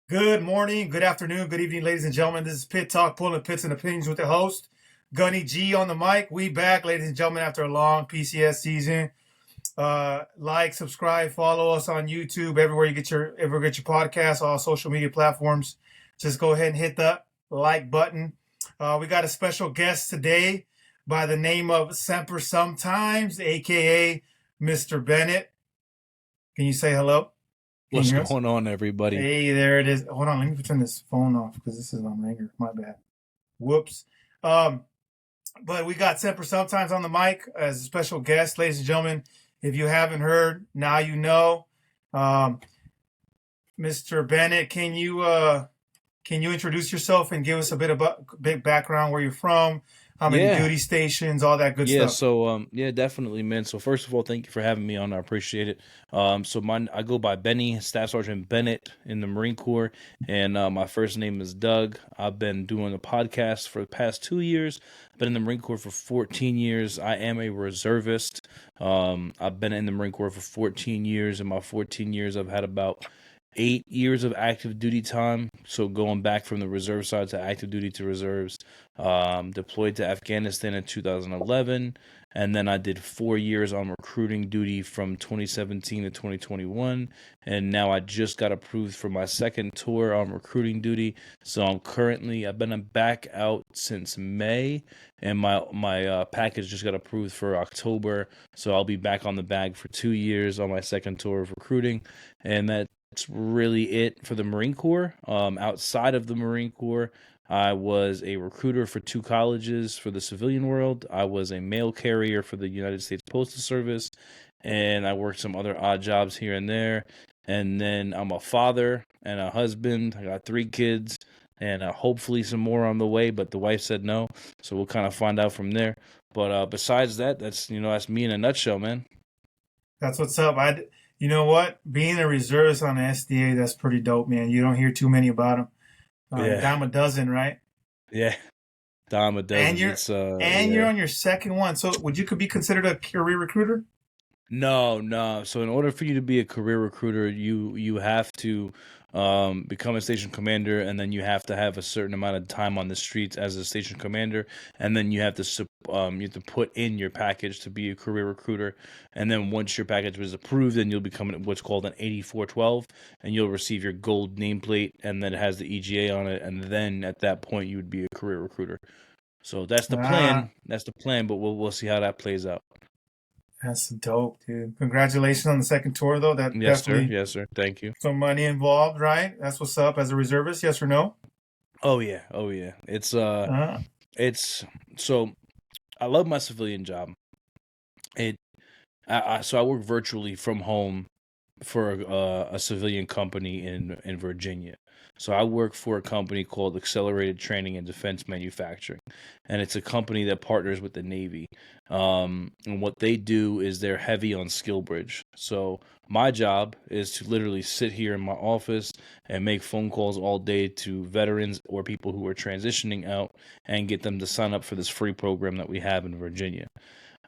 Good morning, good afternoon, good evening, ladies and gentlemen. This is Pit Talk, pulling pits and opinions with the host, Gunny G on the mic. We back, ladies and gentlemen, after a long PCS season. Like, subscribe, follow us on YouTube, everywhere you get your podcast, all social media platforms. Just go ahead and hit the like button. We got a special guest today by the name of Semper Sometimes, aka Mr. Bennett. Can you say hello? Can you What's hear us? going on, everybody? Hey, there it is. Hold on, let me turn this phone off because this is on ringer. My bad. Whoops. Um, but we got Semper Sometimes on the mic as a special guest, ladies and gentlemen. If you haven't heard, now you know. Um, Mr. Bennett, can you introduce yourself and give us a bit background where you're from, how many Yeah, duty stations, all that good yeah. stuff. So definitely, man. So first of all, thank you for having me on. I appreciate it. I go by Benny, Staff Sergeant Bennett in the Marine Corps, and my first name is Doug. I've been doing a podcast for the past 2 years. Been in the Marine Corps for 14 years. I am a reservist. I've been in the Marine Corps for 14 years. In my 14 years, I've had about 8 years of active duty time. So going back from the reserve side to active duty to reserves. Deployed to Afghanistan in 2011, and then I did 4 years on recruiting duty from 2017 to 2021, and now I just got approved for my second tour on recruiting duty. So I've been back out since May, and my package just got approved for October. So I'll be back on the bag for 2 years on my second tour of recruiting, and that's really it for the Marine Corps. Outside of the Marine Corps, I was a recruiter for two colleges for the civilian world. I was a mail carrier for the United States Postal Service, and I worked some other odd jobs here and there. And then I'm a father and a husband. I got 3 kids, and hopefully some more on the way, but the wife said no, so we'll kind of find out from there. But besides that, that's me in a nutshell, man. That's what's up. You know what? Being a reservist on the SDA, that's pretty dope, man. You don't hear too many about them. Yeah, Dime a dozen, right? yeah. Dime a And dozen. you're It's and you're yeah. on your second one. So would you could be considered a career recruiter? No, no. So in order for you to be a career recruiter, you have to become a station commander, and then you have to have a certain amount of time on the streets as a station commander, and then you have to put in your package to be a career recruiter, and then once your package was approved, then you'll become what's called an 8412, and you'll receive your gold nameplate, and then it has the EGA on it, and then at that point you would be a career recruiter. So that's the Ah, plan. That's the plan, but we'll see how that plays out. that's dope, dude. Congratulations on the second tour, though. That Yes, sir. definitely Yes, sir. Thank you. some money involved, right? That's what's up as a reservist. Yes or no? Oh yeah, oh yeah. Uh, It's so I love my civilian job. It so I work virtually from home for a civilian company in Virginia. So I work for a company called Accelerated Training and Defense Manufacturing, and it's a company that partners with the Navy. And what they do is they're heavy on skill bridge. So my job is to literally sit here in my office and make phone calls all day to veterans or people who are transitioning out and get them to sign up for this free program that we have in Virginia.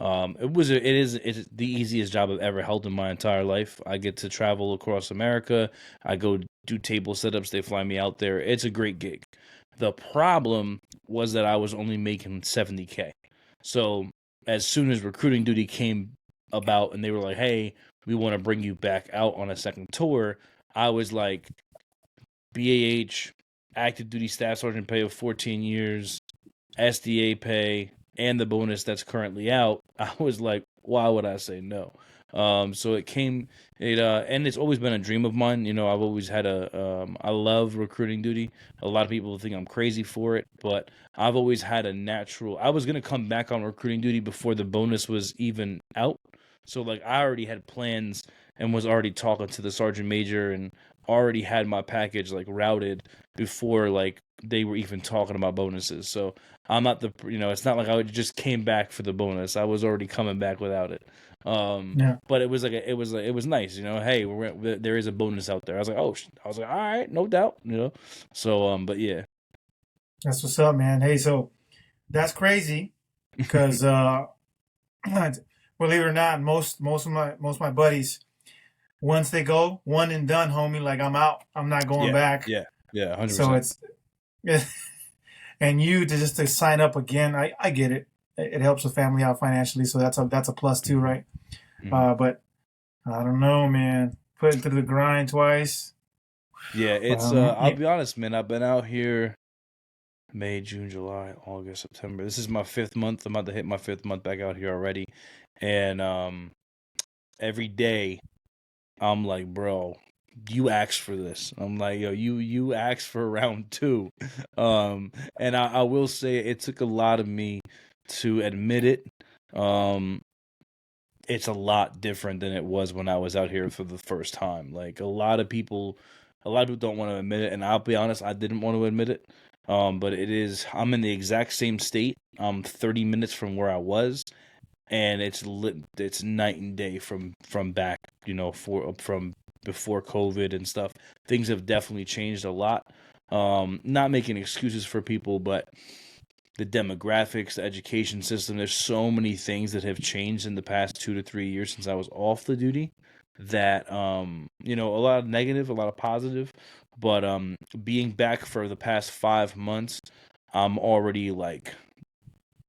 It's the easiest job I've ever held in my entire life. I get to travel across America. I go do table setups. They fly me out there. It's a great gig. The problem was that I was only making 70K. So as soon as recruiting duty came about and they were like, "Hey, we want to bring you back out on a second tour," I was like, "BAH, active duty staff sergeant pay of 14 years, SDA pay, and the bonus that's currently out." I was like, why would I say no? So and it's always been a dream of mine. I've always I love recruiting duty. A lot of people think I'm crazy for it, but I've always had I was going to come back on recruiting duty before the bonus was even out. So, like, I already had plans and was already talking to the sergeant major and already had my package, like, routed before, like, they were even talking about bonuses. So, I'm not it's not like I just came back for the bonus. I was already coming back without it. yeah, But it was nice, Hey, there is a bonus out there. I was like, oh, I was like, all right, no doubt. So, but yeah, that's what's up, man. Hey, so that's crazy because believe it or not, most of my buddies once they go, one and done, homie. Like I'm out. I'm not going Yeah, back. yeah, yeah, hundred So percent. it's and you to just to sign up again. I get it. It helps the family out financially, so that's a plus too, Hmm. right? Hmm. But I don't know, man. Putting through the grind twice. Yeah, it's I'll Yeah. be honest, man. I've been out here May, June, July, August, September. This is my fifth month. I'm about to hit my fifth month back out here already, and every day I'm like, bro, you asked for this. I'm like, yo, you asked for round two. And I will say it took a lot of me to admit it. Um, it's a lot different than it was when I was out here for the first time. Like a lot of people don't want to admit it, and I'll be honest, I didn't want to admit it. But it is. I'm in the exact same state. I'm 30 minutes from where I was, and it's night and day from back, from before COVID and stuff. Things have definitely changed a lot. Not making excuses for people, but the demographics, the education system, there's so many things that have changed in the past 2 to 3 years since I was off the duty that a lot of negative, a lot of positive, but being back for the past 5 months, I'm already like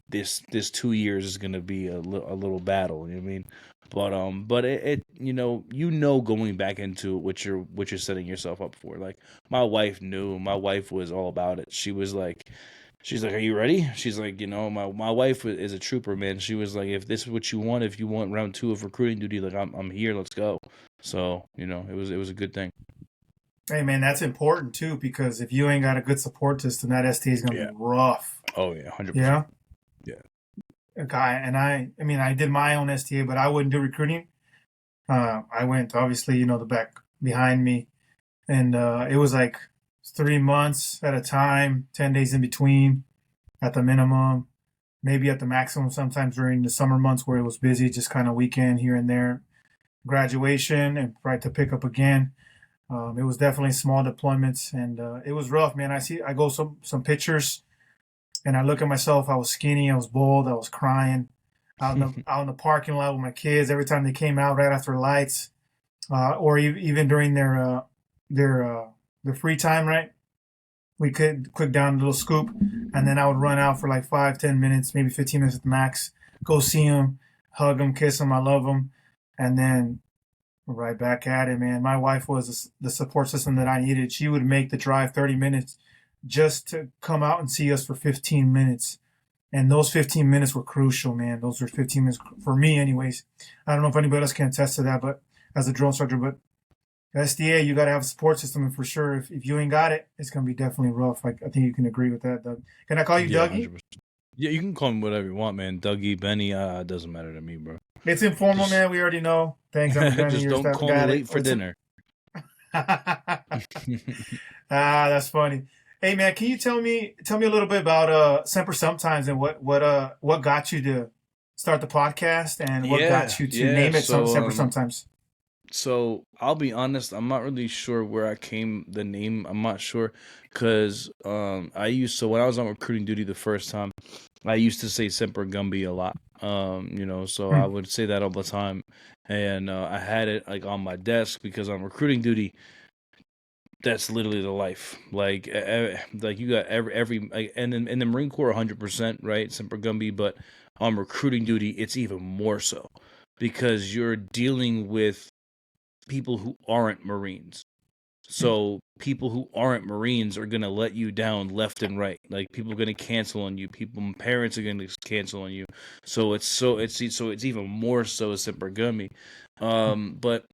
this 2 years is gonna be a little battle. You know what I mean? But it going back into it what you're setting yourself up for. Like my wife knew. My wife was all about it. She's like, "Are you ready?" She's like, my wife is a trooper, man. She was like, "If this is what you want, if you want round two of recruiting duty, like I'm here. Let's go." So it was a good thing. Hey man, that's important too because if you ain't got a good support system, that STA is gonna be Yeah. rough. Oh yeah, 100%. Yeah. Yeah. Okay. And I mean, I did my own STA, but I wouldn't do recruiting. I went obviously, the back behind me, and it was like 3 months at a time, 10 days in between, at the minimum, maybe at the maximum. Sometimes during the summer months where it was busy, just kind of weekend here and there. Graduation and right to pick up again. It was definitely small deployments, and it was rough, man. I go some pictures, and I look at myself. I was skinny, I was bald, I was crying out in the parking lot with my kids every time they came out right after lights, or even during their their free time. Right, we could quick down a little scoop, and then I would run out for like 5, 10 minutes, maybe 15 minutes at the max. Go see them, hug them, kiss them. I love them, and then right back at it, man. My wife was the support system that I needed. She would make the drive 30 minutes just to come out and see us for 15 minutes. And those 15 minutes were crucial, man. Those were 15 minutes for me, anyways. I don't know if anybody else can attest to that, but as a drill instructor, but SDA, you got to have a support system. And for sure, if you ain't got it, it's going to be definitely rough. Like, I think you can agree with that, Doug. Can I call you Yeah, Dougie? 100%. Yeah, you can call me whatever you want, man. Dougie, Benny, it doesn't matter to me, bro. It's informal, Just man. We already know. Thanks. I'm a gunny. just You're don't stuff. call me Got it. late for dinner. That's funny. Hey man, can you tell me a little bit about Semper Sometimes and what got you to start the podcast and what Yeah, got you to yeah. name it So Semper Sometimes? so I'll be honest, I'm not really sure where I came the name. I'm not sure because when I was on recruiting duty the first time, I used to say Semper Gumby a lot. So I Hmm. would say that all the time, and I had it like on my desk because on recruiting duty, that's literally the life. Like you got every like, and in the Marine Corps, 100%, right, Semper Gumby, but on recruiting duty, it's even more so because you're dealing with people who aren't Marines. So people who aren't Marines are gonna let you down left and right. Like people are gonna cancel on you. Parents are gonna cancel on you. So it's even more so Semper Gummy. But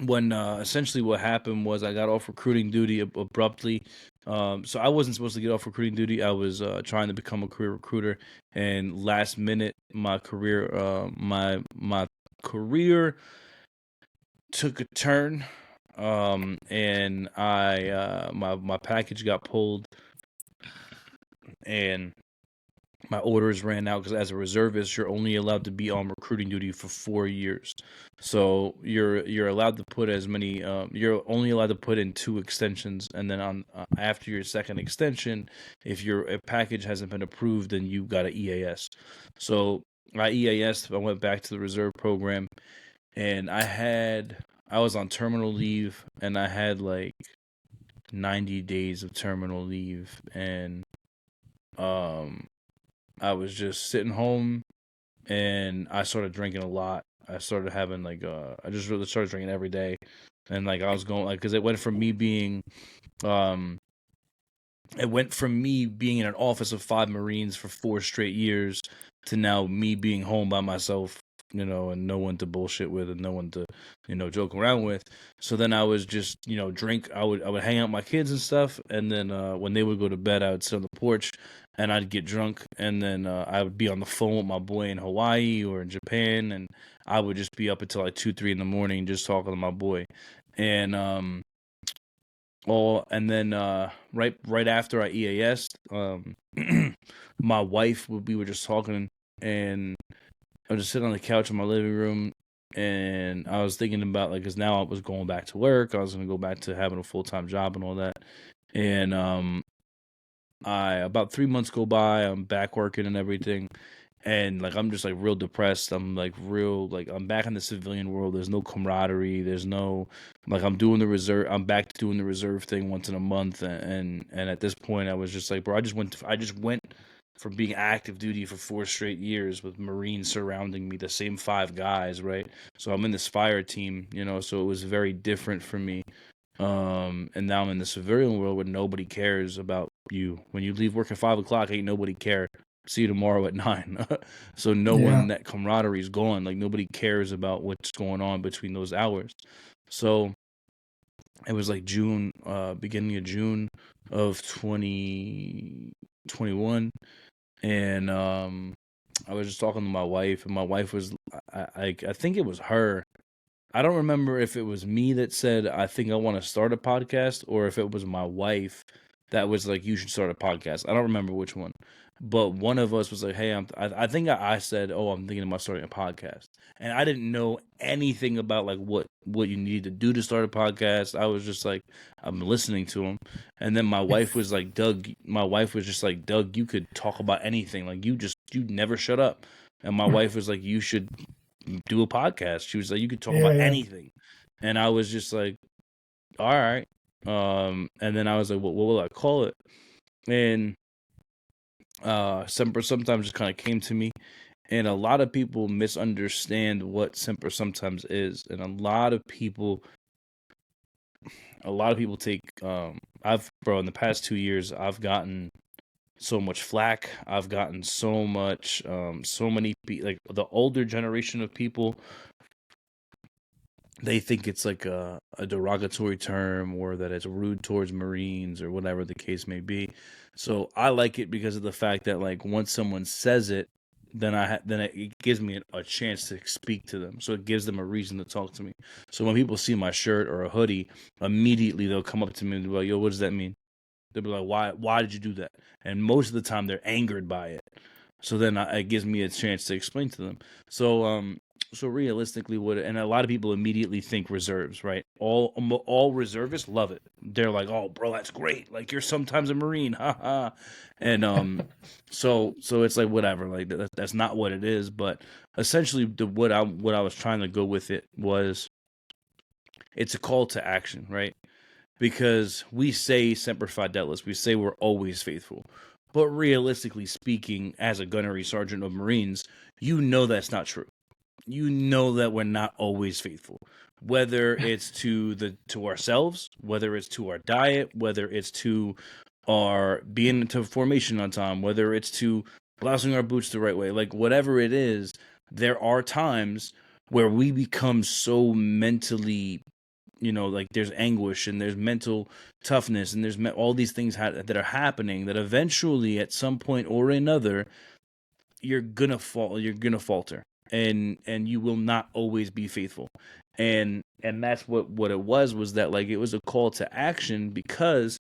when essentially what happened was I got off recruiting duty abruptly. So I wasn't supposed to get off recruiting duty. I was trying to become a career recruiter, and last minute, my career took a turn, and my package got pulled, and my orders ran out because as a reservist, you're only allowed to be on recruiting duty for 4 years. So you're allowed to put as many. You're only allowed to put in 2 extensions, and then on after your second extension, if your package hasn't been approved, then you got an EAS. So I EAS. I went back to the reserve program, and I had I was on terminal leave, and I had like 90 days of terminal leave, and um I was just sitting home, and I started drinking a lot. I started having like I just really started drinking every day, and like I was going like because um it went from me being in an office of 5 Marines for 4 straight years to now me being home by myself, and no one to bullshit with and no one to, joke around with. So then I was just, drink. I would hang out with my kids and stuff, and then when they would go to bed, I would sit on the porch and I'd get drunk, and then I would be on the phone with my boy in Hawaii or in Japan, and I would just be up until like 2, 3 in the morning just talking to my boy, and and then right after I EAS, my wife we were just talking, and I was just sitting on the couch in my living room, and I was thinking about like, cause now I was going back to work, I was gonna go back to having a full-time job and all that, and I about 3 months go by, I'm back working and everything, and like I'm just like real depressed. I'm like real like I'm back in the civilian world. There's no camaraderie. There's no like I'm doing the reserve. I'm back to doing the reserve thing once in a month, and at this point I was just like, bro, I just went from being active duty for 4 straight years with Marines surrounding me, the same 5 guys, right? So I'm in this fire team, so it was very different for me. And now I'm in the civilian world where nobody cares about you. When you leave work at 5 o'clock, ain't nobody care. See you tomorrow at 9. So no Yeah. one, that camaraderie is gone. Like nobody cares about what's going on between those hours. So it was like June, beginning of June of 2021, and I was just talking to my wife, and my wife was, I think it was her. I don't remember if it was me that said I think I want to start a podcast, or if it was my wife that was like, you should start a podcast. I don't remember which one, but one of us was like, hey, I think I said, oh, I'm thinking about starting a podcast, and I didn't know anything about like what you need to do to start a podcast. I was just like, I'm listening to him, and then my wife was like, Doug. My wife was just like, Doug, you could talk about anything. Like you never shut up. And my wife was like, you should do a podcast. She was like, you could talk Yeah. about Yeah. anything. And I was just like, all right. And then I was like, what will I call it? And Semper sometimes just kind of came to me. And a lot of people misunderstand what Semper sometimes is. And a lot of people take in the past 2 years, I've gotten so much flack. I've gotten so much, so many, like the older generation of people, they think it's like a derogatory term, or that it's rude towards Marines, or whatever the case may be. So I like it because of the fact that like once someone says it, then it gives me a chance to speak to them. So it gives them a reason to talk to me. So when people see my shirt or a hoodie, immediately they'll come up to me and be like, "Yo, what does that mean?" They'll be like, "Why did you do that?" And most of the time they're angered by it. So then it gives me a chance to explain to them. So realistically, and a lot of people immediately think reserves, right? All reservists love it. They're like, "Oh, bro, that's great! Like you're sometimes a Marine, haha." And so it's like whatever. Like that's not what it is, but essentially, what I was trying to go with it was, it's a call to action, right? Because we say Semper Fidelis, we say we're always faithful. But realistically speaking, as a gunnery sergeant of Marines, you know that's not true. You know that we're not always faithful. Whether it's to ourselves, whether it's to our diet, whether it's to our being into formation on time, whether it's to blousing our boots the right way, like whatever it is, there are times where we become so mentally, like there's anguish and there's mental toughness and there's all these things that are happening, that eventually at some point or another you're gonna falter, and you will not always be faithful. And that's what it was that like it was a call to action, because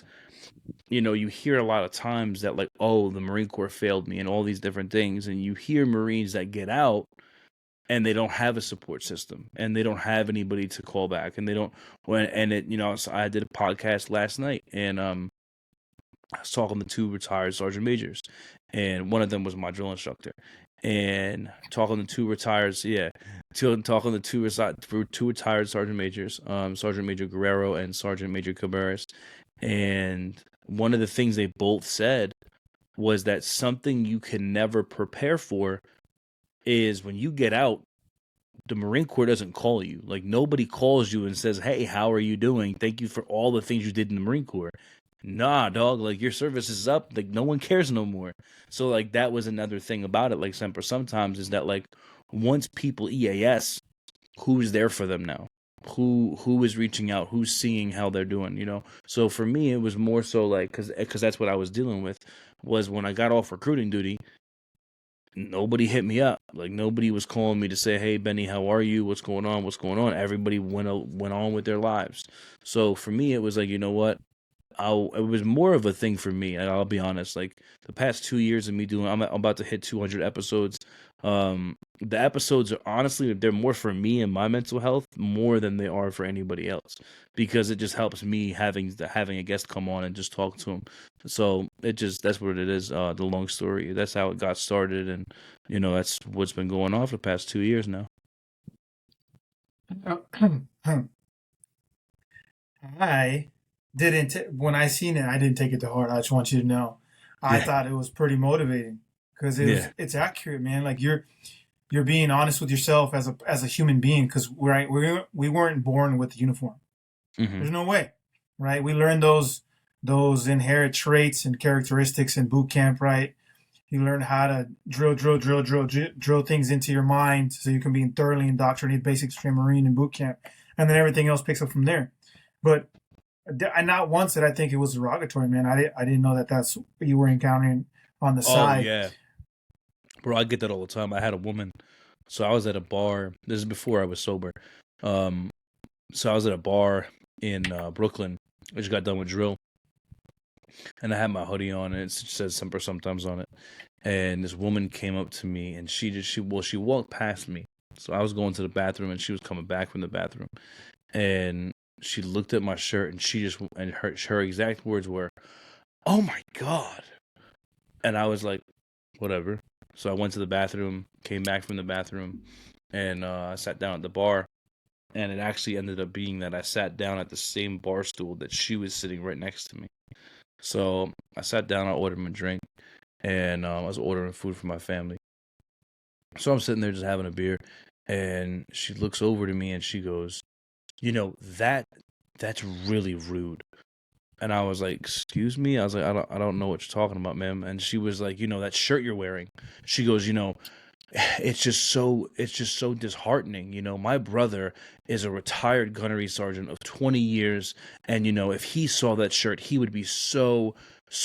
you hear a lot of times that like, oh, the Marine Corps failed me and all these different things, and you hear Marines that get out and they don't have a support system and they don't have anybody to call back, and they don't and it so I did a podcast last night, and I was talking to 2 retired sergeant majors, and one of them was my drill instructor, and talking to two retired, talking to two retired sergeant majors, Sergeant Major Guerrero and Sergeant Major Cabarrus, and one of the things they both said was that something you can never prepare for is when you get out, the Marine Corps doesn't call you. Like, nobody calls you and says, "Hey, how are you doing? Thank you for all the things you did in the Marine Corps." Nah, dog, like, your service is up. Like, no one cares no more. So, like, that was another thing about it, like, Semper sometimes, is that, like, once people EAS, who's there for them now? Who is reaching out? Who's seeing how they're doing, you know? So for me, it was more so like, because that's what I was dealing with, was when I got off recruiting duty, nobody hit me up. Like, nobody was calling me to say, "Hey, Benny, how are you? What's going on? What's going on?" Everybody went on with their lives. So for me, it was like, you know what? It was more of a thing for me. I'll be honest. Like, the past 2 years of me doing, I'm about to hit 200 episodes. The episodes are, honestly, they're more for me and my mental health more than they are for anybody else, because it just helps me having a guest come on and just talk to him. So that's what it is. The long story. That's how it got started, and that's what's been going on for the past 2 years now. I didn't when I seen it, I didn't take it to heart. I just want you to know. I Yeah, thought it was pretty motivating because yeah, it's accurate, man. Like, you're being honest with yourself as a human being, because we weren't born with the uniform. hmm There's no way, right? We learn those inherent traits and characteristics in boot camp, right? You learn how to drill things into your mind so you can be thoroughly indoctrinated basic stream marine in boot camp, and then everything else picks up from there. But I not once did I think it was derogatory, man. I didn't know that that's what you were encountering on the Oh side. yeah, bro. I get that all the time. I had a woman. So I was at a bar. This is before I was sober. Um, so I was at a bar in Brooklyn. I just got done with drill, and I had my hoodie on, and it says Semper sometimes on it. And this woman came up to me, and she walked past me. So I was going to the bathroom, and she was coming back from the bathroom, and she looked at my shirt, and her exact words were, "Oh my God!" And I was like, "Whatever." So I went to the bathroom, came back from the bathroom, and I sat down at the bar. And it actually ended up being that I sat down at the same bar stool that she was sitting right next to me. So I sat down, I ordered my drink, and I was ordering food for my family. So I'm sitting there just having a beer, and she looks over to me and she goes, that's really rude." And I was like, "Excuse me?" I was like, I don't know what you're talking about, ma'am." And she was like, "That shirt you're wearing." She goes, it's just so disheartening. My brother is a retired gunnery sergeant of 20 years, and if he saw that shirt, he would be so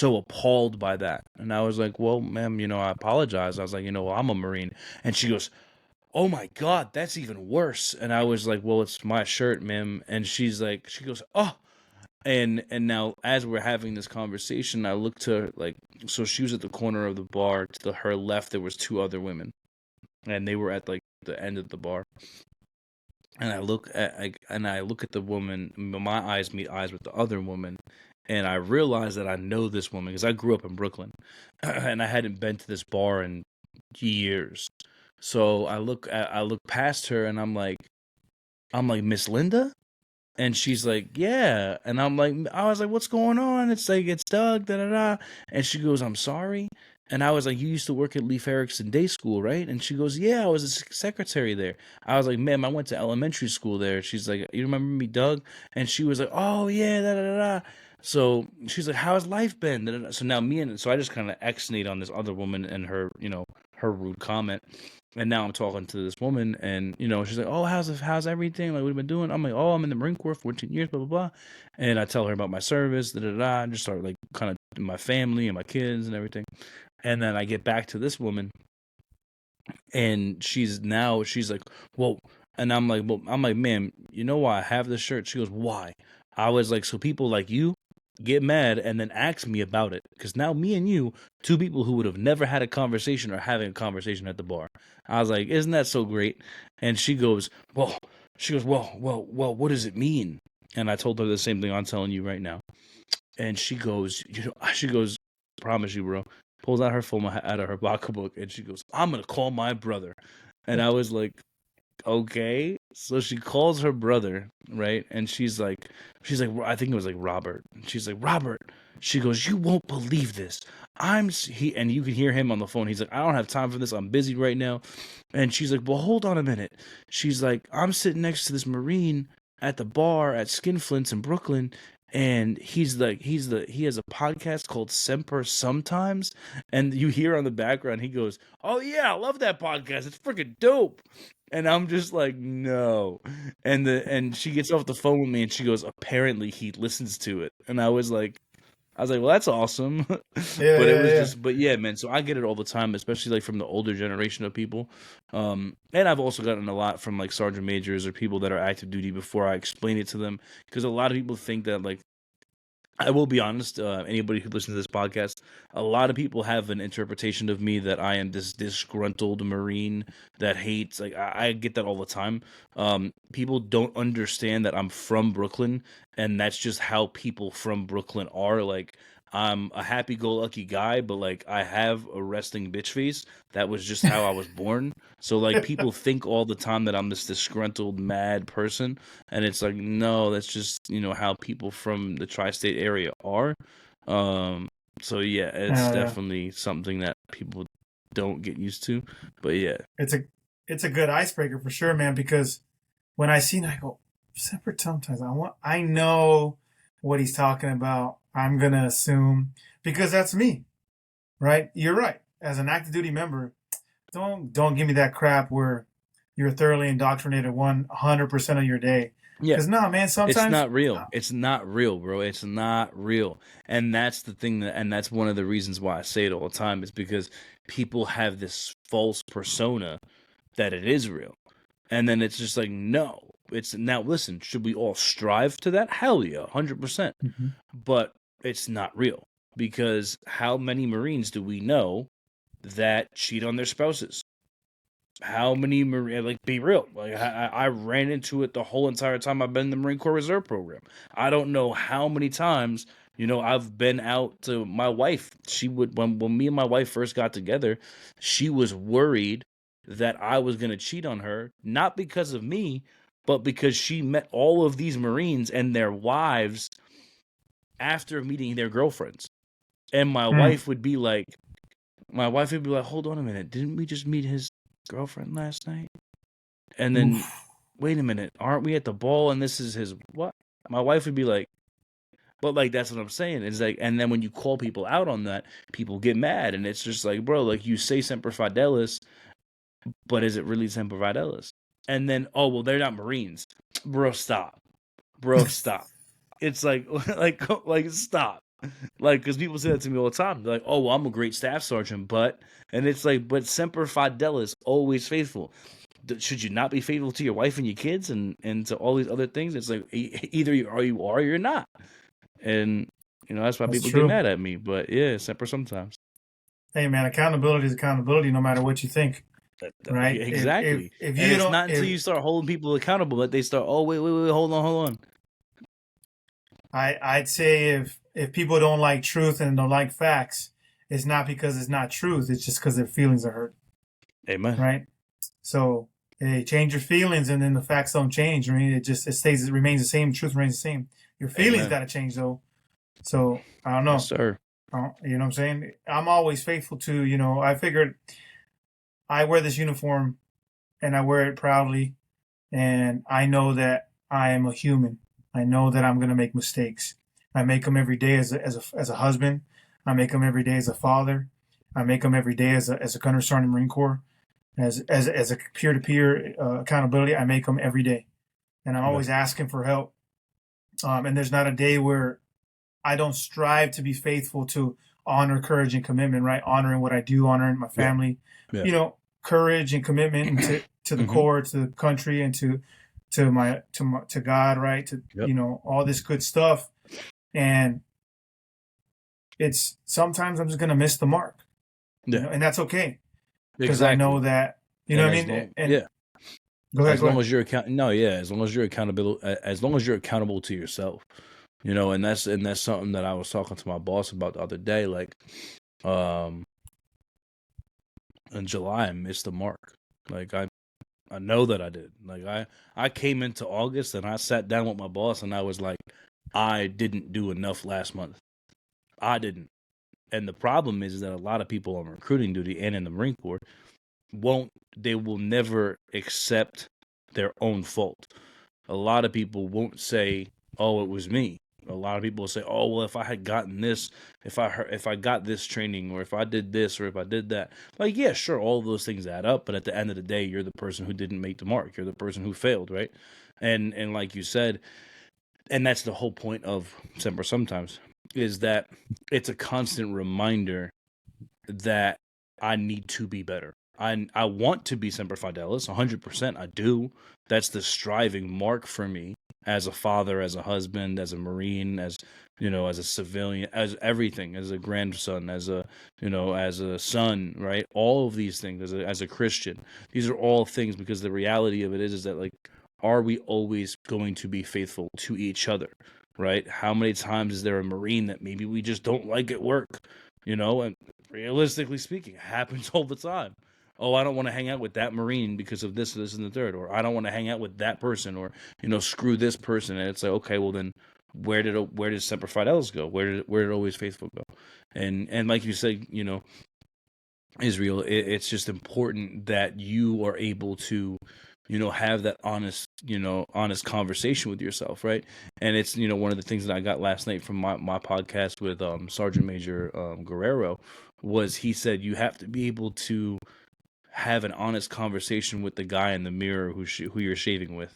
appalled by that. And I was like, "Well, ma'am, I apologize." I was like, "Well, I'm a Marine." And she goes, "Oh my God, that's even worse." And I was like, "Well, it's my shirt, ma'am." And she goes, "Oh." And now, as we're having this conversation, I look to her, like, so she was at the corner of the bar. To her left, there was two other women, and they were at, like, the end of the bar. And I look at the woman. My eyes meet eyes with the other woman, and I realize that I know this woman because I grew up in Brooklyn, and I hadn't been to this bar in years. So I look past her, and I'm like, "Miss Linda?" And she's like, "Yeah." And I was like, "What's going on?" It's like, "It's Doug, da da da." And she goes, "I'm sorry." And I was like, "You used to work at Leif Erikson Day School, right?" And she goes, "Yeah, I was a secretary there." I was like, "Ma'am, I went to elementary school there." She's like, "You remember me, Doug?" And she was like, "Oh yeah, da da da da." So she's like, "How's life been?" Da, da, da. So I just kind of ex-nate on this other woman and her rude comment. And now I'm talking to this woman, and she's like, "Oh, how's everything? Like, what have you been doing?" I'm like, "Oh, I'm in the Marine Corps, 14 years, blah blah blah." And I tell her about my service, da da da, and just start, like, kind of my family and my kids and everything. And then I get back to this woman, and she's like, "Whoa." And I'm like, "Ma'am, you know why I have this shirt?" She goes, "Why?" I was like, "So people like you get mad and then ask me about it, because now me and you, two people who would have never had a conversation, are having a conversation at the bar." I was like, "Isn't that so great?" And well, what does it mean?" And I told her the same thing I'm telling you right now. And she goes, "Promise you, bro." pulls out her phone out of her pocketbook, and she goes, "I'm gonna call my brother." And I was like, "Okay." So she calls her brother, right? And she's like, I think it was like Robert. She's like, "Robert." She goes, "You won't believe this. He," and you can hear him on the phone. He's like, "I don't have time for this. I'm busy right now." And she's like, "Well, hold on a minute." She's like, "I'm sitting next to this Marine at the bar at Skinflints in Brooklyn, and he has a podcast called Semper sometimes." And you hear on the background, he goes, "Oh yeah, I love that podcast. It's freaking dope." And I'm just like, "No." And she gets off the phone with me and she goes, "Apparently he listens to it." And I was like, "Well, that's awesome." Yeah, But it yeah, was yeah. just, but yeah, man. So I get it all the time, especially like from the older generation of people. And I've also gotten a lot from like sergeant majors or people that are active duty before I explain it to them, because a lot of people think that, like, I will be honest, anybody who listens to this podcast, a lot of people have an interpretation of me that I am this disgruntled Marine that hates. Like, I get that all the time. People don't understand that I'm from Brooklyn, and that's just how people from Brooklyn are. Like, I'm a happy-go-lucky guy, but like I have a resting bitch face. That was just how I was born. So like people think all the time that I'm this disgruntled, mad person, and it's like, no, that's just, how people from the tri-state area are. Um, so yeah, it's Yeah. definitely something that people don't get used to. But yeah, It's a good icebreaker for sure, man. Because when I see it, I go, separate sometimes. I know what he's talking about. I'm gonna assume because that's me, right? You're right. As an active duty member, don't give me that crap where you're thoroughly indoctrinated 100% of your day. yeah, Because no, man, it's sometimes not real. It's not real, bro. It's not real. And that's the thing and that's one of the reasons why I say it all the time, is because people have this false persona that it is real. And then it's just like, no. It's now, listen, should we all strive to that? Hell yeah, 100%. Mhm. But it's not real, because how many Marines do we know that cheat on their spouses? How many Marine, like, be real, like I ran into it the whole entire time I've been in the Marine Corps Reserve program. I don't know how many times, I've been out to my wife. She would, when me and my wife first got together, she was worried that I was going to cheat on her, not because of me, but because she met all of these Marines and their wives after meeting their girlfriends. And Mm. my wife would be like, "Hold on a minute, didn't we just meet his girlfriend last night?" And then, Oof. "Wait a minute, aren't we at the ball and this is his what?" My wife would be like, "But like, that's what I'm saying." It's like, and then when you call people out on that, people get mad, and it's just like, bro, like, you say Semper Fidelis, but is it really Semper Fidelis? And then, oh well, they're not Marines, bro. Stop, bro. Stop. It's like, like stop. Like, because people say that to me all the time. They're like, "Oh, well, I'm a great staff sergeant," and it's like, but Semper Fidelis, always faithful. Should you not be faithful to your wife and your kids and to all these other things? It's like, either you are or you're not. And that's why That's people get true. mad at me. But yeah, Semper sometimes. Hey, man, accountability is accountability, no matter what you think, right? Exactly. If And you it's don't, not until if you start holding people accountable that they start, "Oh, wait, hold on." I'd say if people don't like truth and don't like facts, it's not because it's not truth. It's just because their feelings are hurt, Amen. right? So hey, change your feelings, and then the facts don't change. I mean, it remains the same. Truth remains the same. Your feelings Amen. got to change though. So I don't Yes, know. sir. You know what I'm saying? I'm always faithful to. I figured I wear this uniform and I wear it proudly, and I know that I am a human. I know that I'm going to make mistakes. I make them every day as a husband. I make them every day as a father. I make them every day as a gunner sergeant in the Marine Corps. As a peer to peer accountability, I make them every day, and I'm Yeah. always asking for help. And there's not a day where I don't strive to be faithful to honor, courage, and commitment. Right, honoring what I do, honoring my Yeah. family. Yeah. Courage and commitment to the Hmm. Corps, to the country, and to God. Right, to Yep. all this good stuff. And it's sometimes I'm just gonna miss the mark. Yeah. And that's okay because I know Exactly. that. You know And what I as mean? long, And yeah, go ahead, as go long ahead. as you're no, yeah, as long as you're accountable, as long as you're accountable to yourself, and that's something that I was talking to my boss about the other day. Like, in July, I missed the mark. Like I know that I did. Like I came into August and I sat down with my boss and I was like, I didn't do enough last month. I didn't. And the problem is that a lot of people on recruiting duty and in the Marine Corps they will never accept their own fault. A lot of people won't say, "Oh, it was me." A lot of people will say, "Oh, well, if I had gotten this, if I got this training, or if I did this, or if I did that." Like, yeah, sure, all of those things add up, but at the end of the day, you're the person who didn't make the mark. You're the person who failed, right? And like you said, and that's the whole point of Semper sometimes, is that it's a constant reminder that I need to be better. I want to be Semper Fidelis, 100%. I do. That's the striving mark for me as a father, as a husband, as a Marine, as as a civilian, as everything, as a grandson, as a son, right? All of these things as a Christian. These are all things because the reality of it is that, like, are we always going to be faithful to each other, right? How many times is there a Marine that maybe we just don't like at work, and realistically speaking, it happens all the time. Oh, I don't want to hang out with that Marine because of this, and the third, or I don't want to hang out with that person, or screw this person. And it's like, okay, well then, where did Semper Fidelis go? Where did Always Faithful go? And like you said, Israel, it's just important that you are able to, have that honest conversation with yourself, right? And it's, one of the things that I got last night from my podcast with Sergeant Major Guerrero was he said you have to be able to have an honest conversation with the guy in the mirror who you're shaving with.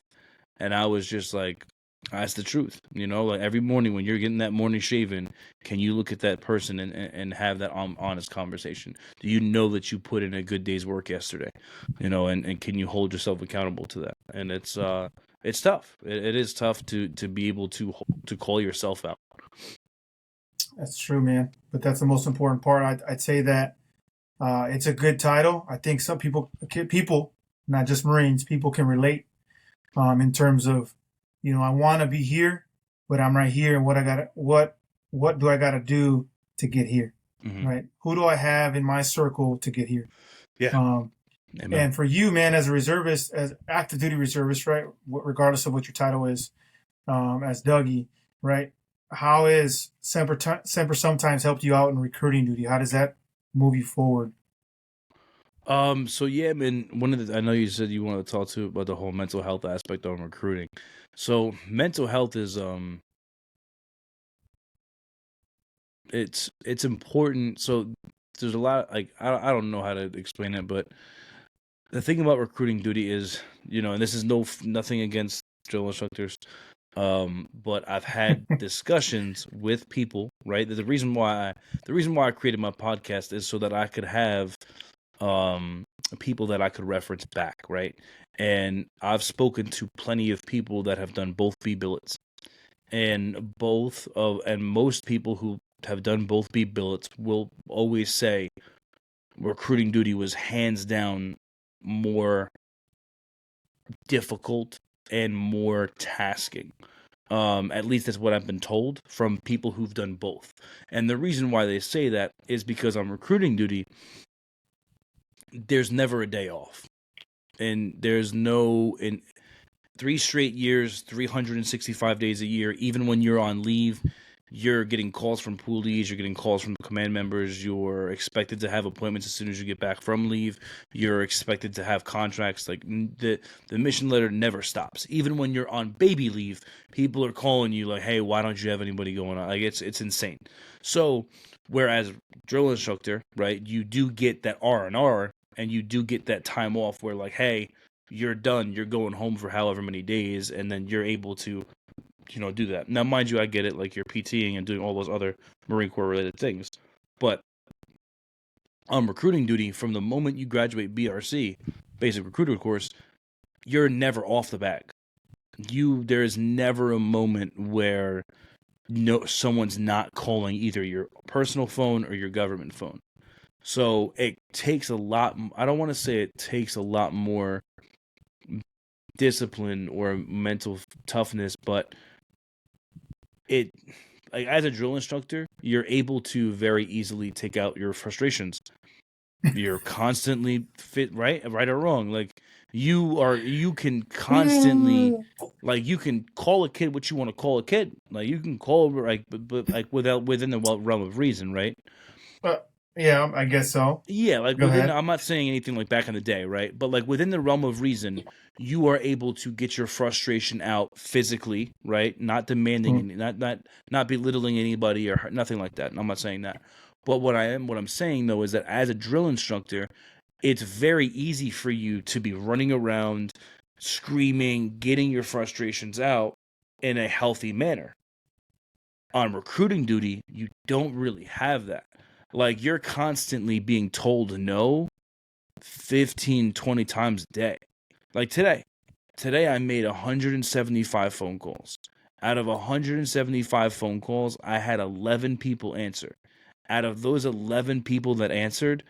And I was just like, that's the truth. Like every morning when you're getting that morning shaven, can you look at that person and have that honest conversation? Do you know that you put in a good day's work yesterday? And can you hold yourself accountable to that? And it's tough. It is tough to be able to call yourself out. That's true, man. But that's the most important part. I'd say that it's a good title. I think some people, not just Marines, people can relate in terms of, I want to be here, but I'm right here, and what do I got to do to get here, Mm-hmm. right? Who do I have in my circle to get here? Yeah. Amen. And for you, man, as a reservist, as active duty reservist, right, regardless of what your title is, as Dougie, right? How is Semper sometimes helped you out in recruiting duty? How does that move you forward? So yeah, man, I know you said you wanted to talk to about the whole mental health aspect of recruiting. So mental health is it's important. So there's a lot, like, I don't know how to explain it, but the thing about recruiting duty is, and this is nothing against drill instructors, but I've had discussions with people, right? The reason why I created my podcast is so that I could have people that I could reference back, right? And I've spoken to plenty of people that have done both B billets, and most people who have done both B billets will always say recruiting duty was hands down more difficult and more tasking. At least that's what I've been told from people who've done both. And the reason why they say that is because on recruiting duty, there's never a day off. And there's in 3 straight years, 365 days a year, even when you're on leave, you're getting calls from poolies, you're getting calls from command members, you're expected to have appointments as soon as you get back from leave, you're expected to have contracts. Like, the mission letter never stops. Even when you're on baby leave, people are calling you like, hey, why don't you have anybody going on? Like, it's insane. So whereas drill instructor, right, you do get that R&R, and you do get that time off where, like, hey, you're done, you're going home for however many days, and then you're able to do that. Now, mind you, I get it, like, you're PTing and doing all those other Marine Corps related things, but on recruiting duty, from the moment you graduate BRC, basic recruiter course, you're never off the back. There is never a moment where someone's not calling either your personal phone or your government phone. So it takes a lot. I don't want to say it takes a lot more discipline or mental toughness, but like, as a drill instructor, you're able to very easily take out your frustrations You're constantly fit, right or wrong. Like you can constantly, like you can call a kid what you want to call a kid. Like you can call like, but like within the realm of reason, right? Uh, yeah, I guess so. Yeah, like Go within, ahead. I'm not saying anything like back in the day, right? But like within the realm of reason, you are able to get your frustration out physically, right? Not demanding Mm. any, not belittling anybody or nothing like that. I'm not saying that. But what I'm saying though is that as a drill instructor, it's very easy for you to be running around, screaming, getting your frustrations out in a healthy manner. On recruiting duty, you don't really have that. Like you're constantly being told no 15, 20 times a day. Like today I made 175 phone calls. Out of 175 phone calls, I had 11 people answer. Out of those 11 people that answered,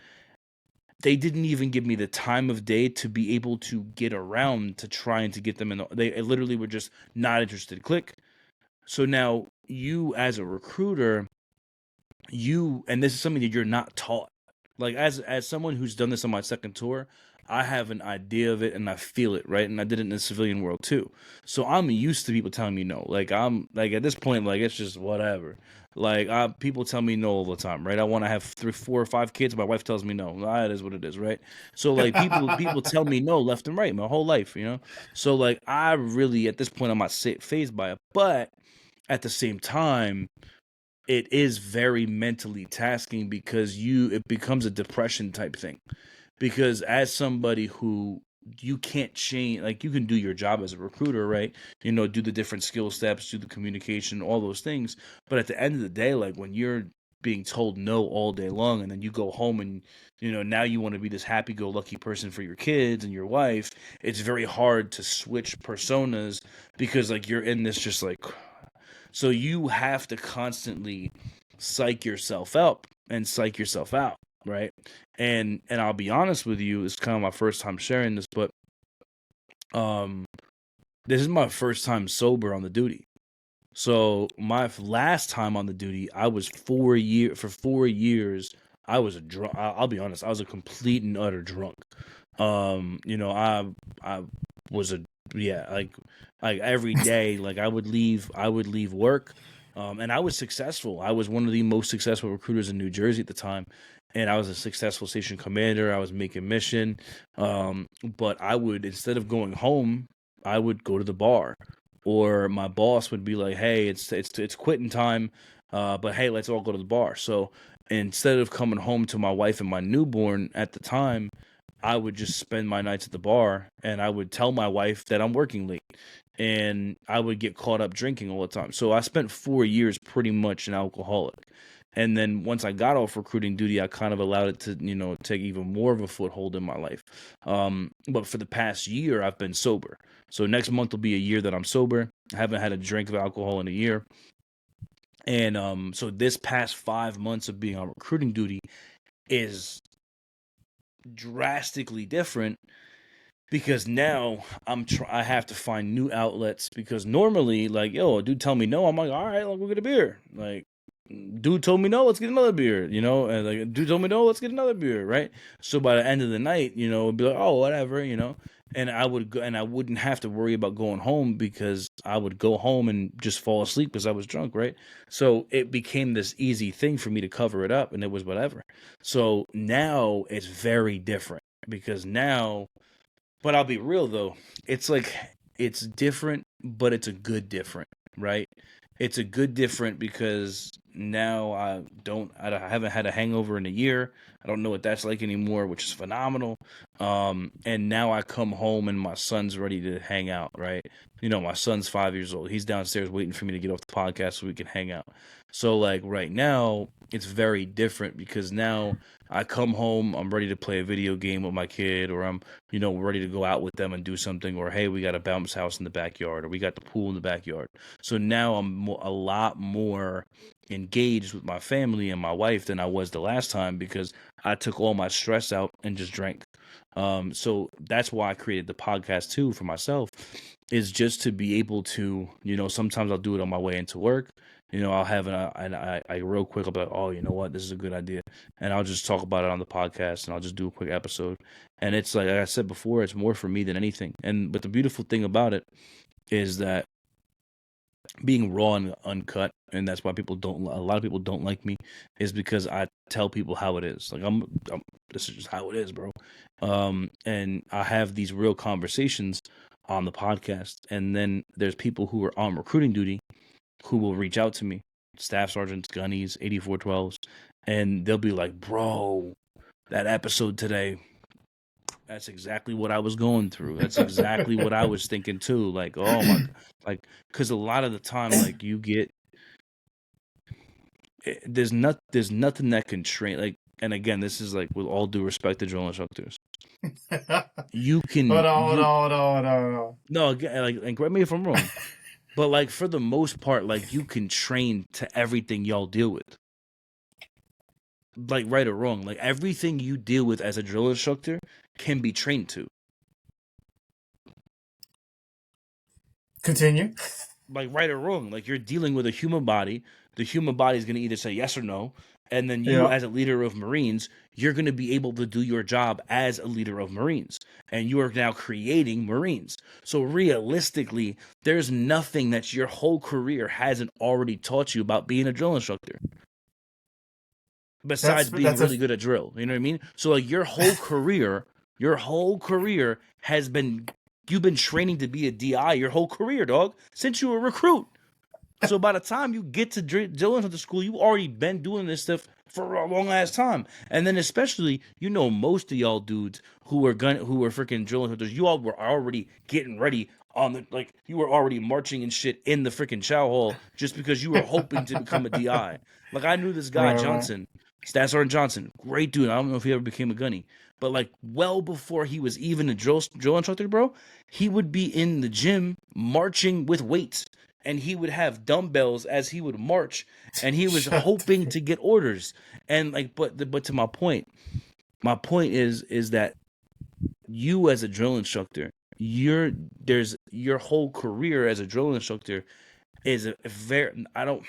they didn't even give me the time of day to be able to get around to trying to get them in. They literally were just not interested. Click. So now you, as a recruiter, and this is something that you're not taught. Like as someone who's done this on my second tour, I have an idea of it and I feel it, right? And I did it in the civilian world too. So I'm used to people telling me no. Like I'm like at this point, like it's just whatever. Like people tell me no all the time, right? I want to have 3, 4, or 5 kids. My wife tells me no. It is what it is, right? So like people tell me no left and right my whole life, you know. So like I really at this point I'm not phased by it, but at the same time it is very mentally tasking because it becomes a depression type thing. Because as somebody who you can't change, like you can do your job as a recruiter, right? You know, do the different skill steps, do the communication, all those things. But at the end of the day, like when you're being told no all day long and then you go home and you know now you want to be this happy-go-lucky person for your kids and your wife, it's very hard to switch personas because like you're in this just like, so you have to constantly psych yourself up and psych yourself out, right? And I'll be honest with you, it's kind of my first time sharing this, but um this is my first time sober on the duty. So my last time on the duty, I was 4 years. I was a drunk. I'll be honest, I was a complete and utter drunk. You know, I was a yeah, like every day, like I would leave work, and I was successful. I was one of the most successful recruiters in New Jersey at the time, and I was a successful station commander. I was making mission, but I would, instead of going home, I would go to the bar, or my boss would be like, "Hey, it's quitting time, but hey, let's all go to the bar." So instead of coming home to my wife and my newborn at the time, I would just spend my nights at the bar, and I would tell my wife that I'm working late, and I would get caught up drinking all the time. So I spent 4 years pretty much an alcoholic. And then once I got off recruiting duty, I kind of allowed it to, you know, take even more of a foothold in my life. But for the past year, I've been sober. So next month will be a year that I'm sober. I haven't had a drink of alcohol in a year. And so this past 5 months of being on recruiting duty is drastically different because now I have to find new outlets, because normally, like, yo, a dude tell me no, I'm like, all right, like, we'll get a beer. Like, dude told me no, let's get another beer, you know, and like dude told me no, let's get another beer, right? So by the end of the night, you know, it'd be like, oh, whatever, you know, and I would go, and I wouldn't have to worry about going home because I would go home and just fall asleep because I was drunk, right? So it became this easy thing for me to cover it up, and it was whatever. So now it's very different because now, but I'll be real though. It's like it's different, but it's a good different, right? It's a good different because now I haven't had a hangover in a year. I don't know what that's like anymore, which is phenomenal. And now I come home and my son's ready to hang out, right? You know, my son's 5 years old. He's downstairs waiting for me to get off the podcast so we can hang out. So like right now, it's very different because now I come home, I'm ready to play a video game with my kid, or I'm, you know, ready to go out with them and do something, or hey, we got a bounce house in the backyard, or we got the pool in the backyard. So now I'm a lot more engaged with my family and my wife than I was the last time because I took all my stress out and just drank. So that's why I created the podcast too for myself, is just to be able to, you know, sometimes I'll do it on my way into work. I'll have I real quick, I'll be like, oh, you know what, this is a good idea, and I'll just talk about it on the podcast, and I'll just do a quick episode, and it's like I said before, it's more for me than anything, but the beautiful thing about it is that being raw and uncut, and that's why a lot of people don't like me, is because I tell people how it is. Like this is just how it is, bro. And I have these real conversations on the podcast, and then there's people who are on recruiting duty who will reach out to me, staff sergeants, gunnies, 8412s, and they'll be like, bro, that episode today, that's exactly what I was going through. That's exactly what I was thinking too. Like, oh my, like, because a lot of the time, like, you get, there's nothing that can train. Like, and again, this is like with all due respect to drill instructors, you can, Hold on. no, again, like, and correct me if I'm wrong, but like for the most part, like you can train to everything y'all deal with. Like right or wrong, like everything you deal with as a drill instructor can be trained to. Continue. Like right or wrong, like you're dealing with a human body. The human body is going to either say yes or no, and then you, Yeah. as a leader of Marines, you're going to be able to do your job as a leader of Marines, and you are now creating Marines. So realistically, there's nothing that your whole career hasn't already taught you about being a drill instructor. Besides being really good at drill, you know what I mean? So like your whole career has been, you've been training to be a DI your whole career, dog, since you were a recruit. So by the time you get to drill instructor school, you already been doing this stuff for a long ass time. And then especially, most of y'all dudes who were freaking drill instructors, you all were already getting ready on the, like, you were already marching and shit in the freaking chow hall just because you were hoping to become a DI. Like I knew this guy Johnson. Staff Sergeant Johnson, great dude. I don't know if he ever became a gunny, but like well before he was even a drill instructor, bro, he would be in the gym marching with weights, and he would have dumbbells as he would march, and he was hoping to get orders. And like, but to my point is that you as a drill instructor, your whole career as a drill instructor is a very, I don't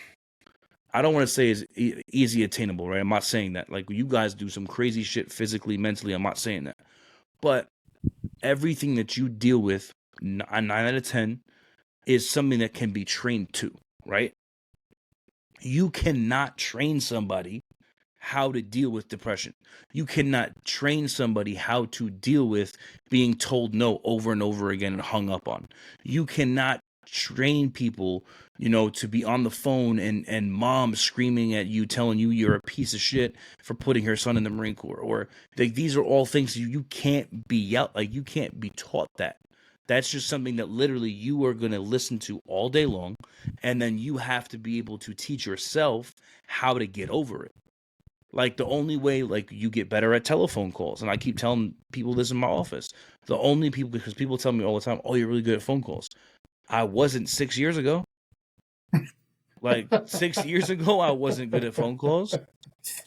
want to say is easy attainable, right? I'm not saying that. Like, you guys do some crazy shit physically, mentally. I'm not saying that. But everything that you deal with, 9 out of 10, is something that can be trained to, right? You cannot train somebody how to deal with depression. You cannot train somebody how to deal with being told no over and over again and hung up on. You cannot train people, to be on the phone and mom screaming at you, telling you you're a piece of shit for putting her son in the Marine Corps. Or like, these are all things you can't be out, like you can't be taught that. That's just something that literally you are going to listen to all day long, and then you have to be able to teach yourself how to get over it. Like the only way, like, you get better at telephone calls, and I keep telling people this in my office, the only people, because people tell me all the time, oh, you're really good at phone calls. I wasn't 6 years ago. Like 6 years ago, I wasn't good at phone calls.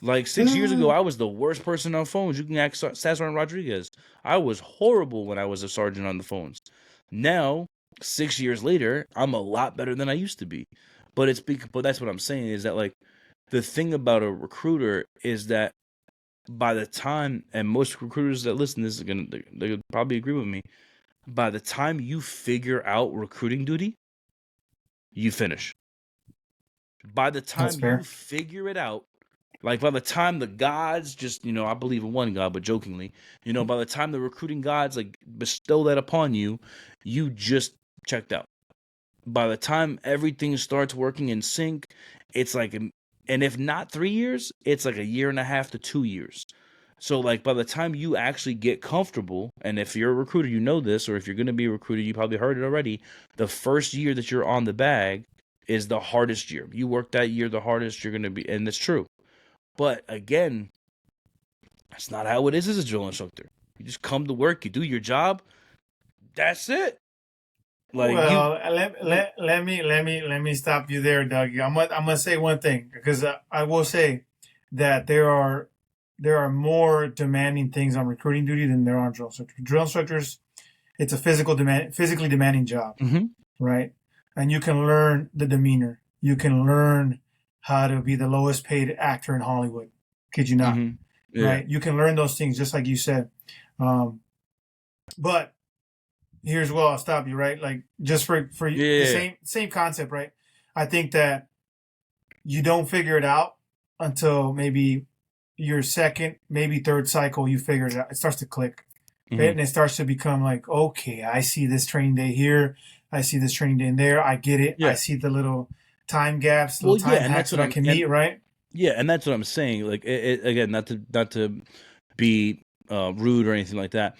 Like 6 years ago, I was the worst person on phones. You can ask Sergeant Rodriguez. I was horrible when I was a sergeant on the phones. Now, 6 years later, I'm a lot better than I used to be. But that's what I'm saying, is that like the thing about a recruiter is that by the time, and most recruiters that listen to this they'll probably agree with me, by the time you figure out recruiting duty, you finish. By the time you figure it out, like by the time the gods just, I believe in one God, but jokingly, by the time the recruiting gods like bestow that upon you, you just checked out. By the time everything starts working in sync, it's like, and if not 3 years, it's like 1.5 to 2 years. So like by the time you actually get comfortable, and if you're a recruiter, you know this, or if you're going to be a recruiter, you probably heard it already, the first year that you're on the bag is the hardest year. You work that year the hardest you're going to be, and it's true. But again, that's not how it is as a drill instructor. You just come to work, you do your job, that's it. Like, well, let me stop you there, Doug. I'm gonna say one thing, because I will say that there are more demanding things on recruiting duty than there are on drill instructors. Drill instructors, it's a physically demanding job, right? And you can learn the demeanor. you can learn how to be the lowest paid actor in Hollywood. Kid you not, Mm-hmm. Yeah. right? You can learn those things just like you said. Um, but here's where I'll stop you, right? Like just for the Yeah. same concept, right? I think that you don't figure it out until maybe your second, maybe third cycle. You figure it out. It starts to click, right? Mm-hmm. And it starts to become like, okay, I see this training day here. I see this training day in there. I get it. I Yeah. see the little time gaps, little Well, yeah, time and hacks that's that what I I'm can and meet, right? yeah, and that's what I'm saying. Like again, not to be rude or anything like that.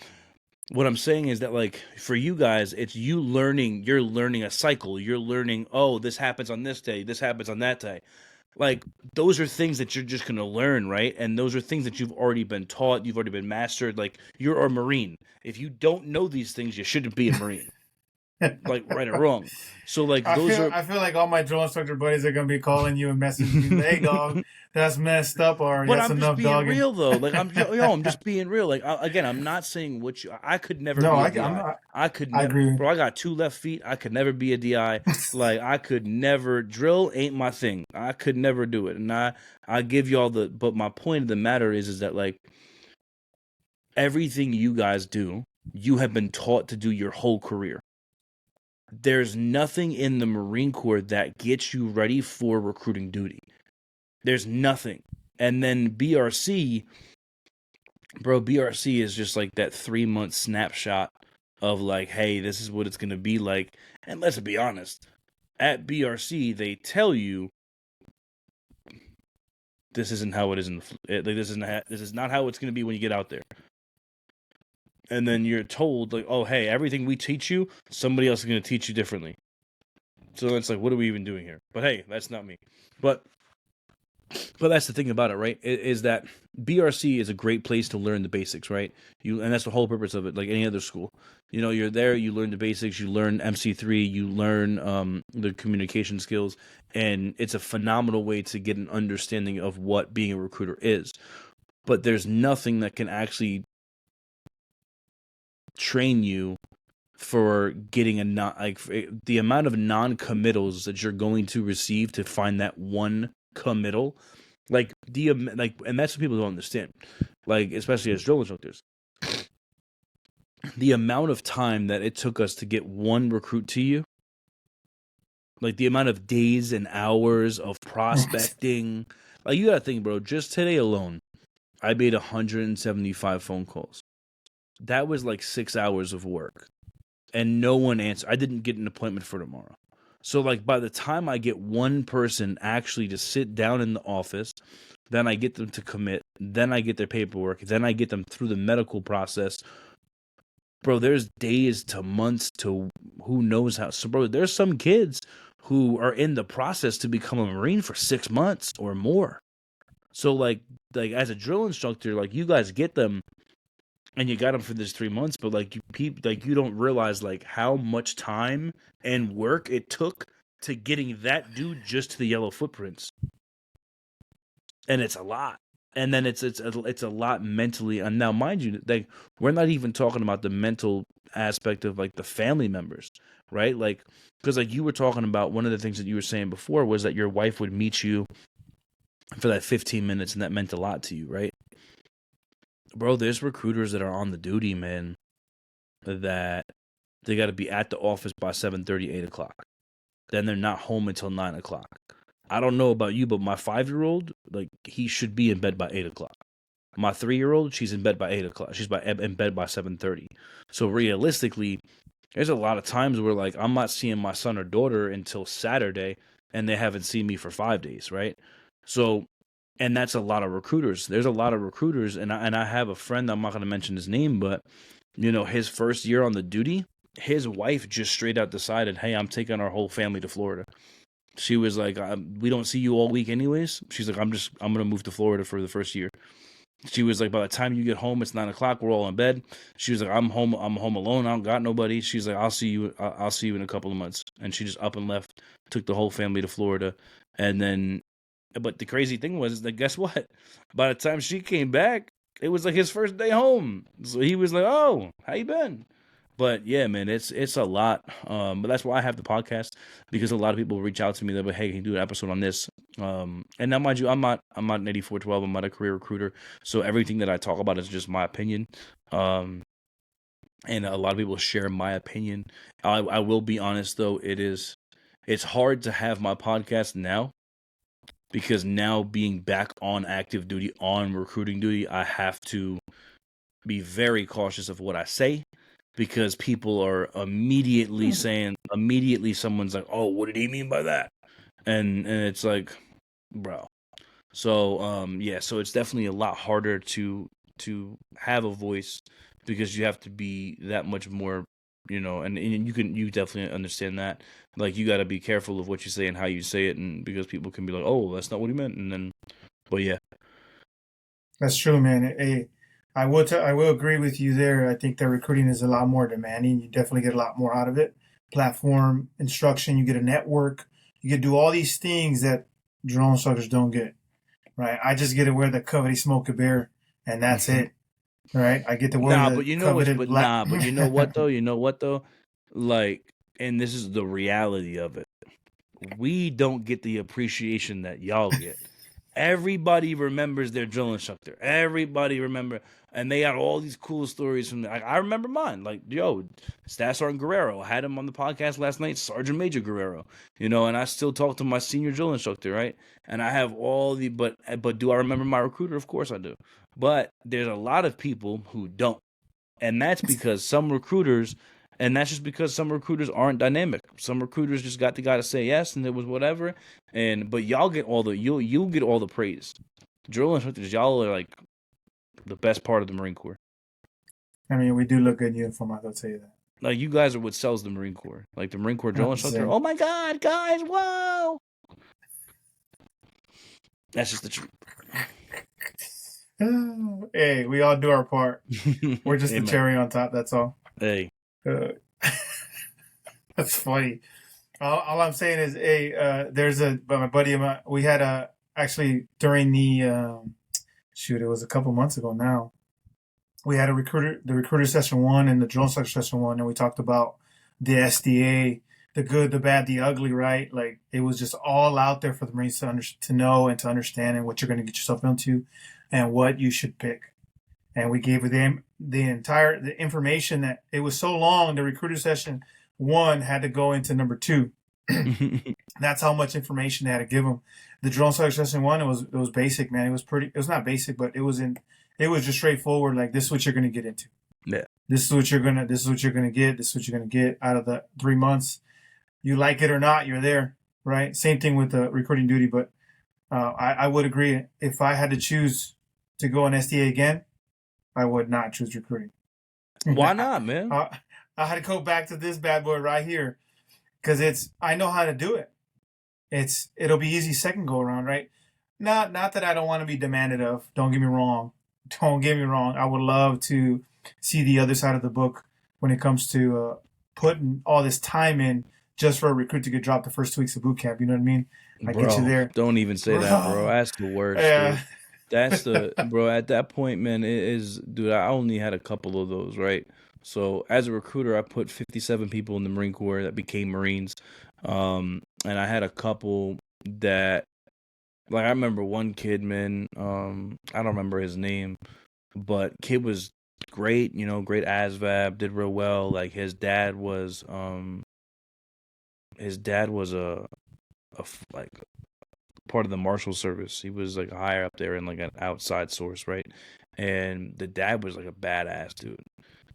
What I'm saying is that like for you guys, it's you learning. You're learning a cycle. You're learning. Oh, this happens on this day. This happens on that day. Like those are things that you're just gonna learn, right? And those are things that you've already been taught. You've already been mastered. Like you're a Marine. If you don't know these things, you shouldn't be a Marine. Like right or wrong. So like those are I feel like all my drill instructor buddies are gonna be calling you and messaging me, hey dog, that's messed up already. But That's I'm just enough being dogging. real though. Like I'm just being real. Like again, I'm not saying what you. I could never No, be a I'm DI. not. I could I never, agree. bro. I got two left feet. I could never be a DI. Like I could never drill. Ain't my thing. I could never do it. And I give you all the. But my point of the matter is that like everything you guys do, you have been taught to do your whole career. There's nothing in the Marine Corps that gets you ready for recruiting duty. There's nothing. And then BRC, bro, BRC is just like that 3 month snapshot of like, hey, this is what it's gonna be like. And let's be honest, at BRC they tell you this isn't how it is in the like this is not how it's gonna be when you get out there. And then you're told like, oh hey, everything we teach you, somebody else is gonna teach you differently. So it's like, what are we even doing here? But hey, that's not me. But that's the thing about it, right? Is that BRC is a great place to learn the basics, right? And that's the whole purpose of it. Like any other school, you know, you're there, you learn the basics, you learn MC3, you learn the communication skills, and it's a phenomenal way to get an understanding of what being a recruiter is. But there's nothing that can actually train you for getting a not like the amount of non-committals that you're going to receive to find that one committal, like and that's what people don't understand, like especially as drill instructors, the amount of time that it took us to get one recruit to you, like the amount of days and hours of prospecting. Like you gotta think, bro, just today alone I made 175 phone calls. That was like 6 hours of work and no one answered. I didn't get an appointment for tomorrow. So like by the time I get one person actually to sit down in the office, then I get them to commit, then I get their paperwork, then I get them through the medical process. Bro, there's days to months to who knows how. So bro, there's some kids who are in the process to become a Marine for 6 months or more. So like as a drill instructor, like you guys get them and you got them for this 3 months, but like you don't realize like how much time and work it took to getting that dude just to the yellow footprints, and it's a lot. And then it's a lot mentally. And now, mind you, like we're not even talking about the mental aspect of like the family members, right? Like because like you were talking about one of the things that you were saying before was that your wife would meet you for that 15 minutes, and that meant a lot to you, right? Bro, there's recruiters that are on the duty, man, that they got to be at the office by 7:30, 8 o'clock. Then they're not home until 9 o'clock. I don't know about you, but my 5-year-old, like, he should be in bed by 8 o'clock. My 3-year-old, she's in bed by 8 o'clock. She's in bed by 7:30. So realistically, there's a lot of times where, like, I'm not seeing my son or daughter until Saturday, and they haven't seen me for 5 days, right? So, and that's a lot of recruiters. There's a lot of recruiters, and I have a friend, I'm not going to mention his name, but, you know, his first year on the duty, his wife just straight out decided, hey, I'm taking our whole family to Florida. She was like, we don't see you all week anyways. She's like, I'm going to move to Florida for the first year. She was like, by the time you get home, it's 9 o'clock. We're all in bed. She was like, I'm home alone. I don't got nobody. She's like, I'll see you in a couple of months. And she just up and left, took the whole family to Florida. And then, but the crazy thing was that guess what? By the time she came back, it was like his first day home. So he was like, oh, how you been? But yeah, man, it's a lot. But that's why I have the podcast, because a lot of people reach out to me. They're like, "Hey, can you do an episode on this?" And now, mind you, I'm not an 8412. I'm not a career recruiter, so everything that I talk about is just my opinion. Um, and a lot of people share my opinion. I will be honest though, it's hard to have my podcast now, because now being back on active duty, on recruiting duty, I have to be very cautious of what I say, because people are immediately saying, immediately someone's like, "Oh, what did he mean by that?" And it's like, bro. So yeah, so it's definitely a lot harder to have a voice, because you have to be that much more, and you definitely understand that. Like, you got to be careful of what you say and how you say it, and because people can be like, "Oh, that's not what he meant," and then, but yeah. That's true, man. I will agree with you there. I think that recruiting is a lot more demanding. You definitely get a lot more out of it. Platform instruction, you get a network, you get to do all these things that drone instructors don't get. Right? I just get to wear the coveted smoke a bear, and that's hmm it. Right? I get to wear Nah, the but you know what's coveted but black. nah, but you know what though? You know what though? Like, and this is the reality of it. We don't get the appreciation that y'all get. Everybody remembers their drill instructor. Everybody remember, and they got all these cool stories from. I remember mine. Like, yo, Staff Sergeant Guerrero, I had him on the podcast last night. Sergeant Major Guerrero, and I still talk to my senior drill instructor, right? And I have all the, but do I remember my recruiter? Of course I do. But there's a lot of people who don't, and that's because some recruiters. And that's just because some recruiters aren't dynamic. Some recruiters just got the guy to say yes, and it was whatever. But y'all get all the you'll get all the praise. Drill instructors, y'all are like the best part of the Marine Corps. I mean, we do look good in uniform. I'll tell you that. Like, you guys are what sells the Marine Corps. Like, the Marine Corps drill instructor. 100%. Oh my God, guys! Whoa! That's just the truth. Hey, we all do our part. We're just the Amen. cherry on top. That's all. Hey. Uh, that's funny. All I'm saying is, hey, there's my buddy of mine. We had actually during the shoot, it was a couple months ago now. We had the recruiter session one and the drone section session one, and we talked about the SDA, the good, the bad, the ugly, right? Like, it was just all out there for the Marines to know and to understand, and what you're going to get yourself into, and what you should pick. And we gave them the information that it was so long. The recruiter session one had to go into number two. That's how much information they had to give them. The drone session one, it was basic, man. It was not basic, but it was just straightforward. Like, this is what you're gonna get into. Yeah. This is what you're gonna get. This is what you're gonna get out of the 3 months. You like it or not, you're there, right? Same thing with the recruiting duty. But I would agree. If I had to choose to go on SDA again, I would not choose recruiting. Why not, man? I had to go back to this bad boy right here, because I know how to do it. It'll be easy second go around, right? Not that I don't want to be demanded of. Don't get me wrong. Don't get me wrong. I would love to see the other side of the book when it comes to putting all this time in just for a recruit to get dropped the first 2 weeks of boot camp. You know what I mean? I get you Bro, there. don't even say that, bro. Bro. That's the worst, Yeah. dude. That's the bro. At that point, man, it is, dude. I only had a couple of those, right? So as a recruiter, I put 57 people in the Marine Corps that became Marines, and I had a couple that, like, I remember one kid, man. I don't remember his name, but kid was great. Great ASVAB, did real well. Like, his dad was like part of the Marshal Service. He was like higher up there in like an outside source, right? And the dad was like a badass dude.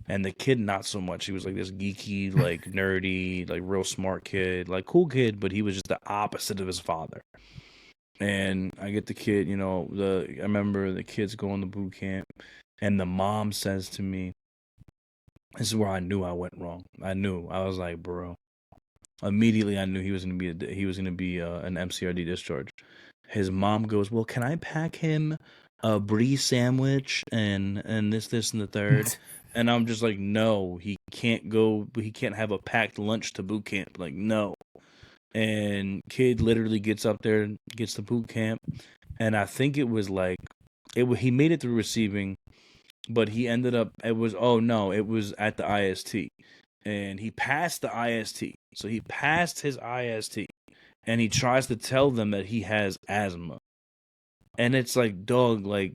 And the kid, not so much. He was like this geeky, like nerdy, like real smart kid, like cool kid, but he was just the opposite of his father. And I get the kid, I remember the kids going to boot camp, and the mom says to me, this is where I knew I went wrong. I was like, bro. Immediately, I knew he was gonna be an MCRD discharge. His mom goes, "Well, can I pack him a brie sandwich and this and the third?" And I'm just like, "No, he can't go. He can't have a packed lunch to boot camp. Like, no." And kid literally gets up there, gets to boot camp, and I think it was like he made it through receiving, but he ended up, it was, oh no, it was at the IST. And he passed the IST. So he passed his IST and he tries to tell them that he has asthma. And it's like, dog, like,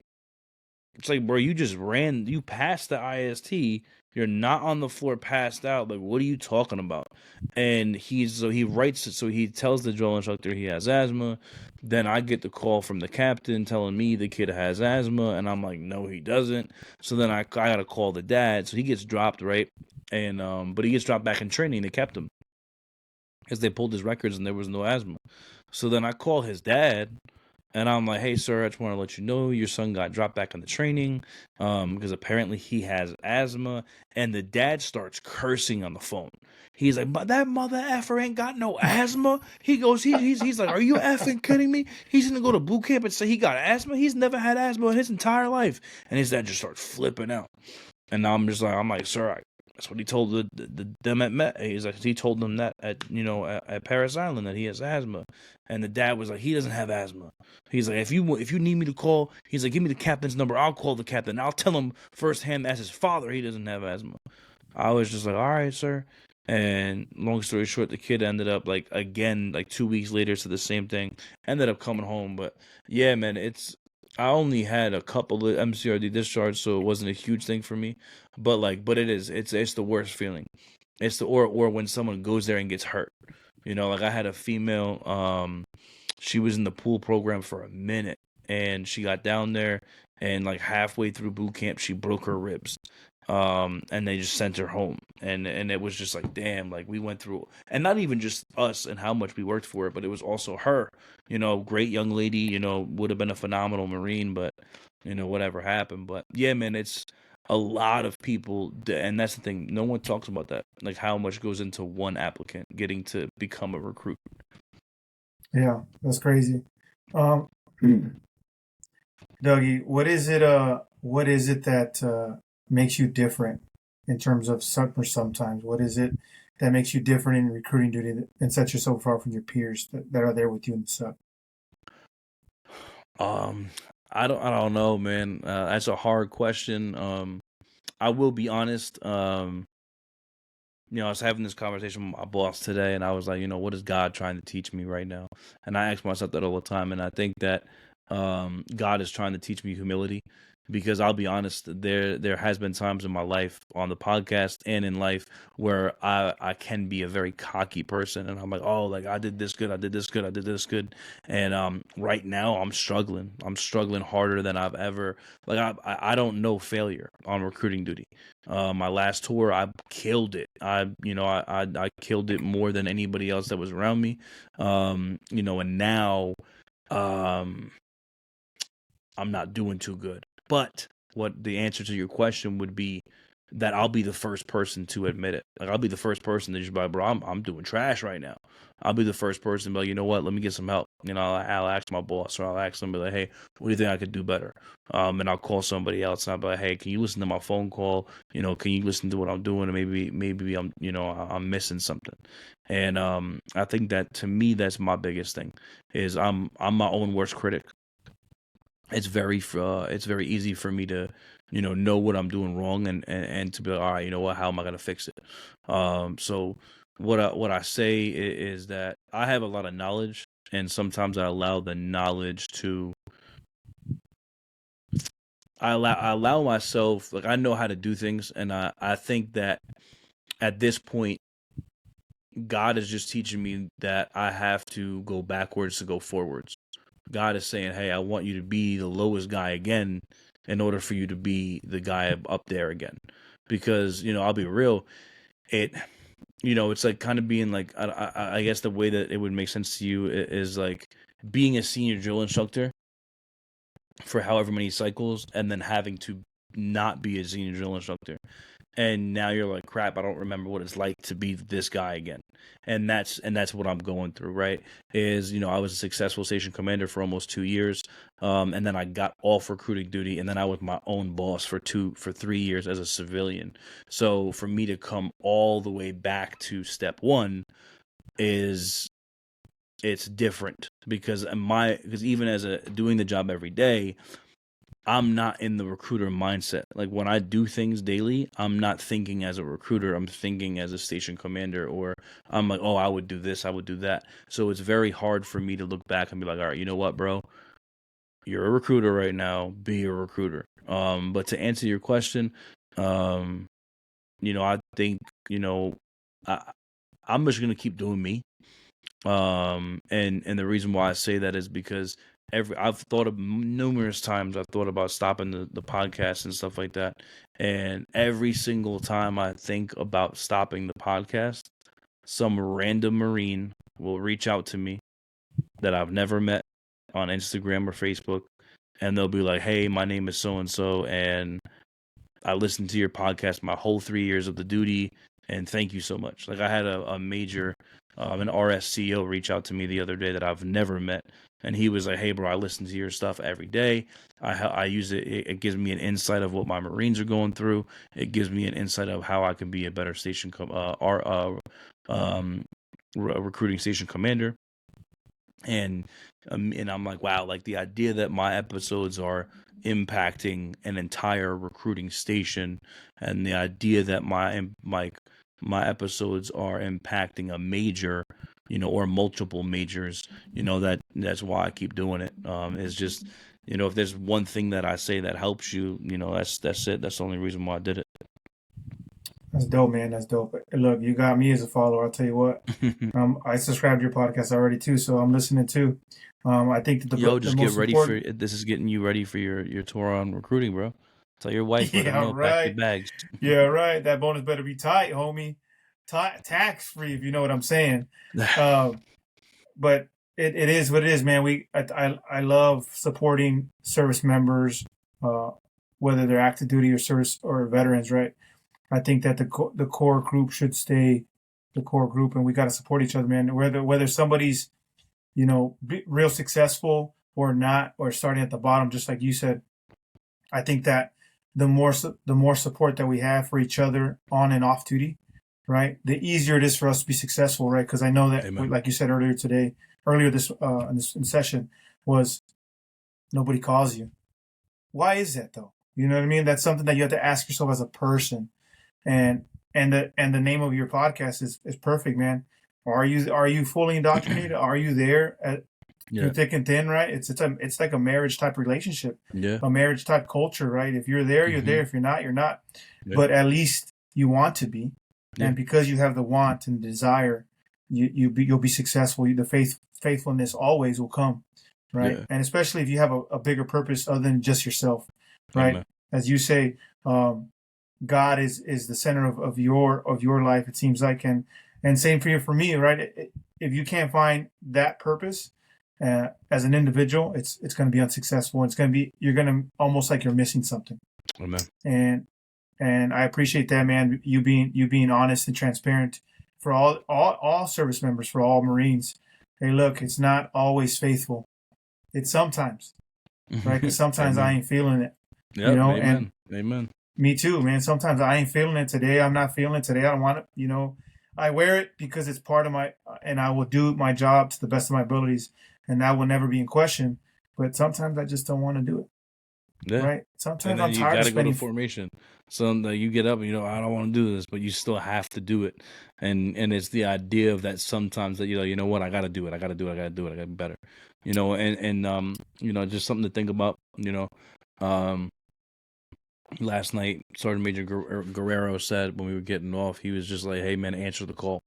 it's like, bro, you passed the IST. You're not on the floor passed out. Like, what are you talking about? And he writes it. So he tells the drill instructor he has asthma. Then I get the call from the captain telling me the kid has asthma. And I'm like, no, he doesn't. So then I got to call the dad. So he gets dropped, right? And, but he gets dropped back in training. They kept him because they pulled his records and there was no asthma. So then I call his dad and I'm like, hey, sir, I just want to let you know your son got dropped back in the training because apparently he has asthma. And the dad starts cursing on the phone. He's like, but that mother effer ain't got no asthma. He goes, he's like, are you effing kidding me? He's going to go to boot camp and say he got asthma? He's never had asthma in his entire life. And his dad just starts flipping out. And now I'm like, sir, that's what he told them at Met. He's like, he told them that at Paris Island that he has asthma, and the dad was like, he doesn't have asthma. He's like, if you need me to call, he's like, give me the captain's number. I'll call the captain. I'll tell him firsthand as his father he doesn't have asthma. I was just like, all right, sir. And long story short, the kid ended up like 2 weeks later to the same thing. Ended up coming home, but yeah, man, I only had a couple of MCRD discharge, so it wasn't a huge thing for me. But it's the worst feeling. It's the or when someone goes there and gets hurt. Like I had a female, she was in the pool program for a minute, and she got down there, and like halfway through boot camp, she broke her ribs. And they just sent her home, and it was just like, damn, like we went through, and not even just us and how much we worked for it, but it was also her. Great young lady. Would have been a phenomenal Marine, but whatever happened. But yeah, man, it's a lot of people, and that's the thing. No one talks about that, like how much goes into one applicant getting to become a recruit. Yeah, that's crazy. Um, Dougie, what is it that makes you different in terms of Summer sometimes? What is it that makes you different in recruiting duty and sets you so far from your peers that are there with you in the sub? Um, I don't know, man. That's a hard question. I will be honest. I was having this conversation with my boss today, and I was like, what is God trying to teach me right now? And I ask myself that all the time, and I think that God is trying to teach me humility, because I'll be honest, there has been times in my life on the podcast and in life where I can be a very cocky person, and I'm like, oh, like I did this good, I did this good, I did this good, and right now I'm struggling. I'm struggling harder than I've ever. Like I don't know failure on recruiting duty. My last tour, I killed it. I killed it more than anybody else that was around me. And now, um, I'm not doing too good. But what the answer to your question would be, that I'll be the first person to admit it. Like I'll be the first person to just be like, bro, I'm doing trash right now. I'll be the first person to be like, you know what, let me get some help. I'll ask my boss, or I'll ask somebody like, hey, what do you think I could do better? And I'll call somebody else and I'll be like, hey, can you listen to my phone call? Can you listen to what I'm doing? And maybe I'm missing something. And I think that, to me, that's my biggest thing, is I'm my own worst critic. It's very easy for me to know what I'm doing wrong, and to be like, all right, you know what, how am I gonna fix it? So what I say is that I have a lot of knowledge, and sometimes I allow the knowledge to I allow myself, like, I know how to do things, and I think that at this point God is just teaching me that I have to go backwards to go forwards. God is saying, hey, I want you to be the lowest guy again in order for you to be the guy up there again. Because, I'll be real, it's like kind of being like, I guess the way that it would make sense to you is like being a senior drill instructor for however many cycles, and then having to not be a senior drill instructor. And now you're like, crap, I don't remember what it's like to be this guy again. And that's what I'm going through, right? Is, I was a successful station commander for almost 2 years. And then I got off recruiting duty, and then I was my own boss for 3 years as a civilian. So for me to come all the way back to step one is it's different, because even as doing the job every day, I'm not in the recruiter mindset. Like when I do things daily, I'm not thinking as a recruiter. I'm thinking as a station commander, or I'm like, oh, I would do this, I would do that. So it's very hard for me to look back and be like, all right, you know what, bro? You're a recruiter right now. Be a recruiter. But to answer your question, um, I think, I, I'm just gonna keep doing me. And the reason why I say that is because I've thought of numerous times I've thought about stopping the podcast and stuff like that. And every single time I think about stopping the podcast, some random Marine will reach out to me that I've never met on Instagram or Facebook, and they'll be like, "Hey, my name is so and so, and I listened to your podcast my whole 3 years of the duty, and thank you so much." Like I had a major, an RSCO reach out to me the other day that I've never met, and he was like, "Hey, bro, I listen to your stuff every day. I use it. It gives me an insight of what my Marines are going through. It gives me an insight of how I can be a better um, recruiting station commander." And I'm like, wow, like the idea that my episodes are impacting an entire recruiting station, and the idea that my episodes are impacting a major, or multiple majors, that's why I keep doing it. It's just, if there's one thing that I say that helps you, that's it. That's the only reason why I did That's dope, man. That's dope. Look, you got me as a follower. I'll tell you what. it. I subscribed to your podcast already too, so I'm listening too. I think that Yo, the just get most ready for important. this is getting you ready for your tour on recruiting, bro. Tell your wife, let her Yeah, know, pack your right. bags. Yeah, right. That bonus better be tight, homie. Tax free, if you know what I'm saying. Um, but it is what it is, man. I love supporting service members, uh, whether they're active duty or service or veterans, right? I think that the core group should stay the core group, and we got to support each other, man. Whether somebody's real successful or not, or starting at the bottom, just like you said, I think that the more support that we have for each other on and off duty, right, the easier it is for us to be successful, right? Because I know that, Amen. like you said earlier this in session, was nobody calls you. Why is that though? You know what I mean? That's something that you have to ask yourself as a person. And the name of your podcast is perfect, man. Are you fully indoctrinated? Are you there through Yeah. thick and thin, right? It's like a marriage type relationship, Yeah. a marriage type culture, right? If you're there, you're Mm-hmm. there. If you're not, you're not. Yeah. But at least you want to be, Yeah. and because you have the want and the desire, you'll be successful. The faithfulness always will come, right? Yeah. And especially if you have a bigger purpose other than just yourself, right? Amen. As you say, God is the center of your life. It seems like, and same for me, right? If you can't find that purpose as an individual, it's going to be unsuccessful. It's going to be you're going to almost like you're missing something. Amen. And I appreciate that, man. You being honest and transparent for all service members, for all Marines. Hey, look, it's not always faithful. It's sometimes, right? Because sometimes I Amen. ain't feeling it, Yep. and Amen. Amen. me too, man. Sometimes I ain't feeling it today. I'm not feeling it today. I don't want it. I wear it because it's part of and I will do my job to the best of my abilities, and that will never be in question. But sometimes I just don't want to do it, Yeah. right? And Sometimes then I'm you tired got of to go to spending. formation. So you get up and I don't want to do this, but you still have to do it. And it's the idea of that sometimes that you know what, I got to do it. I got to do it. I got to do it. I got to be better. Just something to think about. Um, Last night, Sergeant Major Guerrero said when we were getting off, he was just like, "Hey man, answer the call."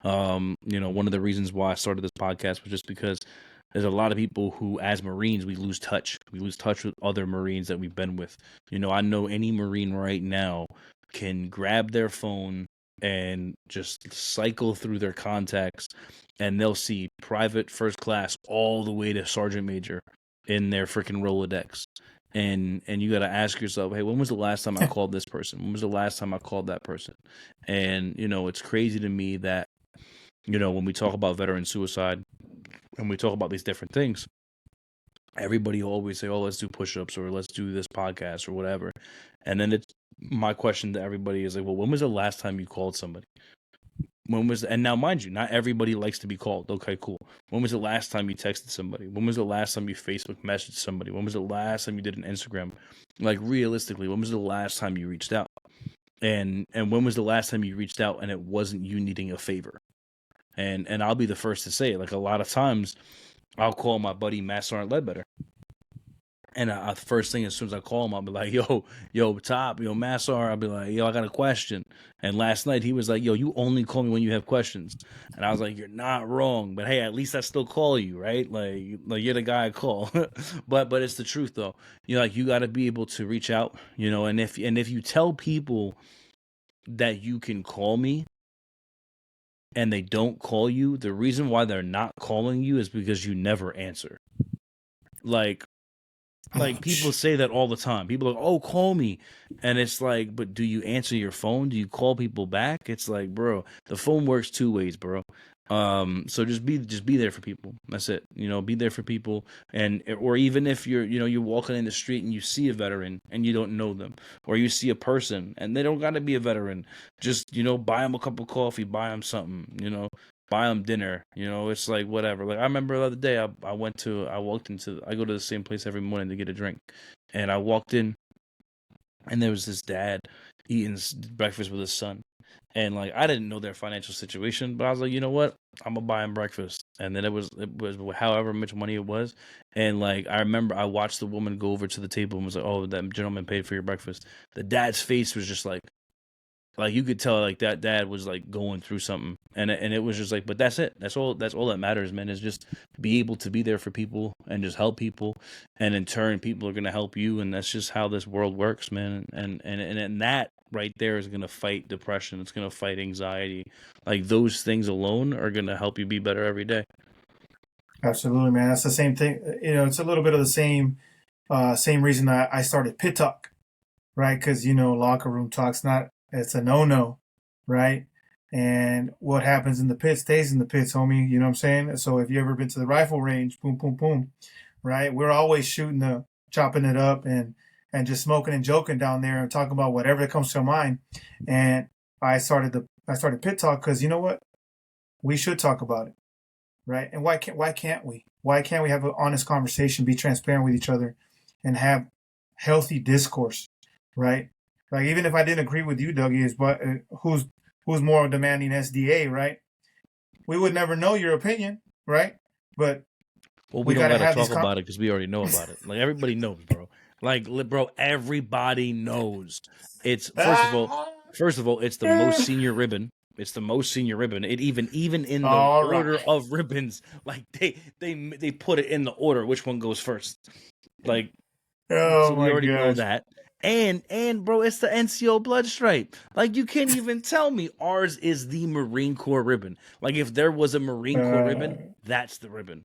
One of the reasons why I started this podcast was just because there's a lot of people who, as Marines, we lose touch. We lose touch with other Marines that we've been with. I know any Marine right now can grab their phone and just cycle through their contacts, and they'll see private, first class, all the way to sergeant major in their freaking Rolodex. And you got to ask yourself, hey, when was the last time I called this person? When was the last time I called that person? And it's crazy to me that when we talk about veteran suicide and we talk about these different things, everybody will always say, oh, let's do push-ups or let's do this podcast or whatever. And then my question to everybody is like, well, when was the last time you called somebody? And now mind you, not everybody likes to be called. Okay, cool. When was the last time you texted somebody? When was the last time you Facebook messaged somebody? When was the last time you did an Instagram? Like realistically, when was the last time you reached out? And when was the last time you reached out and it wasn't you needing a favor? And I'll be the first to say, like, a lot of times I'll call my buddy Matt Sergeant Ledbetter. And the first thing, as soon as I call him, I'll be like, yo, Top, Massar. I'll be like, yo, I got a question. And last night he was like, yo, you only call me when you have questions. And I was like, you're not wrong, but hey, at least I still call you, right? Like you're the guy I call. but it's the truth though. Like you got to be able to reach out, and if you tell people that you can call me and they don't call you, the reason why they're not calling you is because you never answer. Like people say that all the time. People are like, oh, call me. And it's like, but do you answer your phone? Do you call people back? It's like, bro, the phone works two ways, bro. So just be there for people. That's it. Be there for people. Or even if you're walking in the street and you see a veteran and you don't know them, or you see a person and they don't got to be a veteran, just, buy them a cup of coffee, buy them something, buy them dinner, it's like whatever. Like I remember the other day I go to the same place every morning to get a drink, and I walked in and there was this dad eating breakfast with his son, and like I didn't know their financial situation, but I was like, you know what, I'm gonna buy him breakfast. And then it was however much money it was, and like I remember I watched the woman go over to the table and was like, oh, that gentleman paid for your breakfast. The dad's face was just like you could tell like that dad was like going through something, and it was just like, but that's it. That's all that matters, man, is just be able to be there for people and just help people, and in turn people are gonna help you, and that's just how this world works, man. And that right there is gonna fight depression. It's gonna fight anxiety. Like those things alone are gonna help you be better every day. Absolutely, man. That's the same thing. It's a little bit of the same reason I started Pit Talk, right? Because locker room talk's not. It's a no-no, right? And what happens in the pit stays in the pits, homie. You know what I'm saying? So if you ever been to the rifle range, boom, boom, boom, right? We're always chopping it up and just smoking and joking down there and talking about whatever comes to mind. And I started Pit Talk because you know what? We should talk about it, right? And why can't we? Why can't we have an honest conversation, be transparent with each other, and have healthy discourse, right? Like even if I didn't agree with you, Dougie, is but who's more demanding SDA, right? We would never know your opinion, right? But we don't gotta talk about it because we already know about it. Like everybody knows, bro. Like, bro, everybody knows. It's first of all, it's the most senior ribbon. It's the most senior ribbon. It even in the order of ribbons, like they put it in the order which one goes first. Like, so we already know that. And bro, it's the NCO blood stripe. Like you can't even tell me ours is the Marine Corps ribbon. Like if there was a Marine Corps ribbon, that's the ribbon.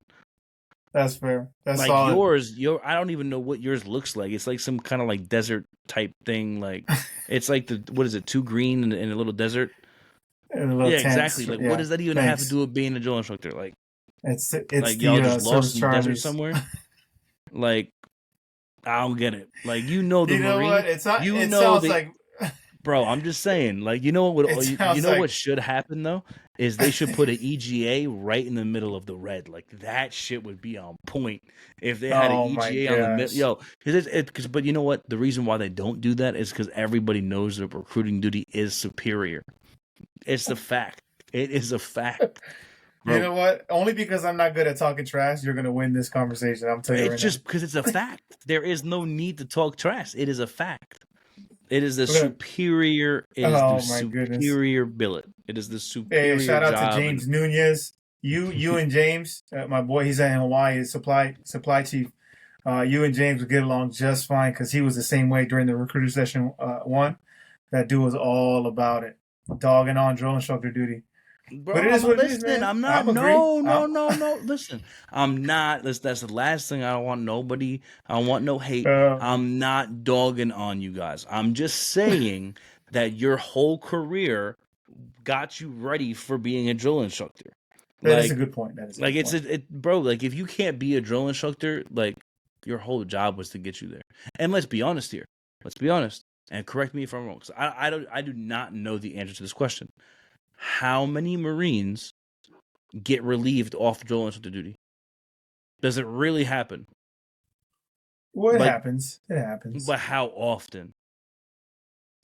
That's fair. That's like solid. I don't even know what yours looks like. It's like some kind of like desert type thing. Like it's like what is it? 2 green in a little desert. Exactly. Like what does that even have to do with being a drill instructor? Like it's like y'all just lost in the desert somewhere. Like I don't get it. Like the Marine. What? It sounds like. Bro, I'm just saying. Like what should happen though is they should put an EGA right in the middle of the red. Like that shit would be on point if they had an EGA on the middle. Yo, but you know what? The reason why they don't do that is because everybody knows that recruiting duty is superior. It's the fact. It is a fact. Bro. You know what? Only because I'm not good at talking trash, you're gonna win this conversation. I'm telling you. It's just because it's a fact. There is no need to talk trash. It is a fact. It is the superior. It is the superior billet. It is the superior. Hey, shout out to James Nunez. You and James, my boy, he's in Hawaii, supply chief. You and James would get along just fine because he was the same way during the recruiter session 1. That dude was all about it, dogging on drill instructor duty. Bro, but it is what it is, man. I'm not. No. Listen, I'm not. That's the last thing. I don't want nobody. I don't want no hate. I'm not dogging on you guys. I'm just saying that your whole career got you ready for being a drill instructor. That is a good point. That is bro. Like if you can't be a drill instructor, like your whole job was to get you there. And let's be honest here. Let's be honest. And correct me if I'm wrong. Because I do not know the answer to this question. how many Marines get relieved off drill instructor duty? Does it really happen? Well, it Like, happens. It happens. but how often?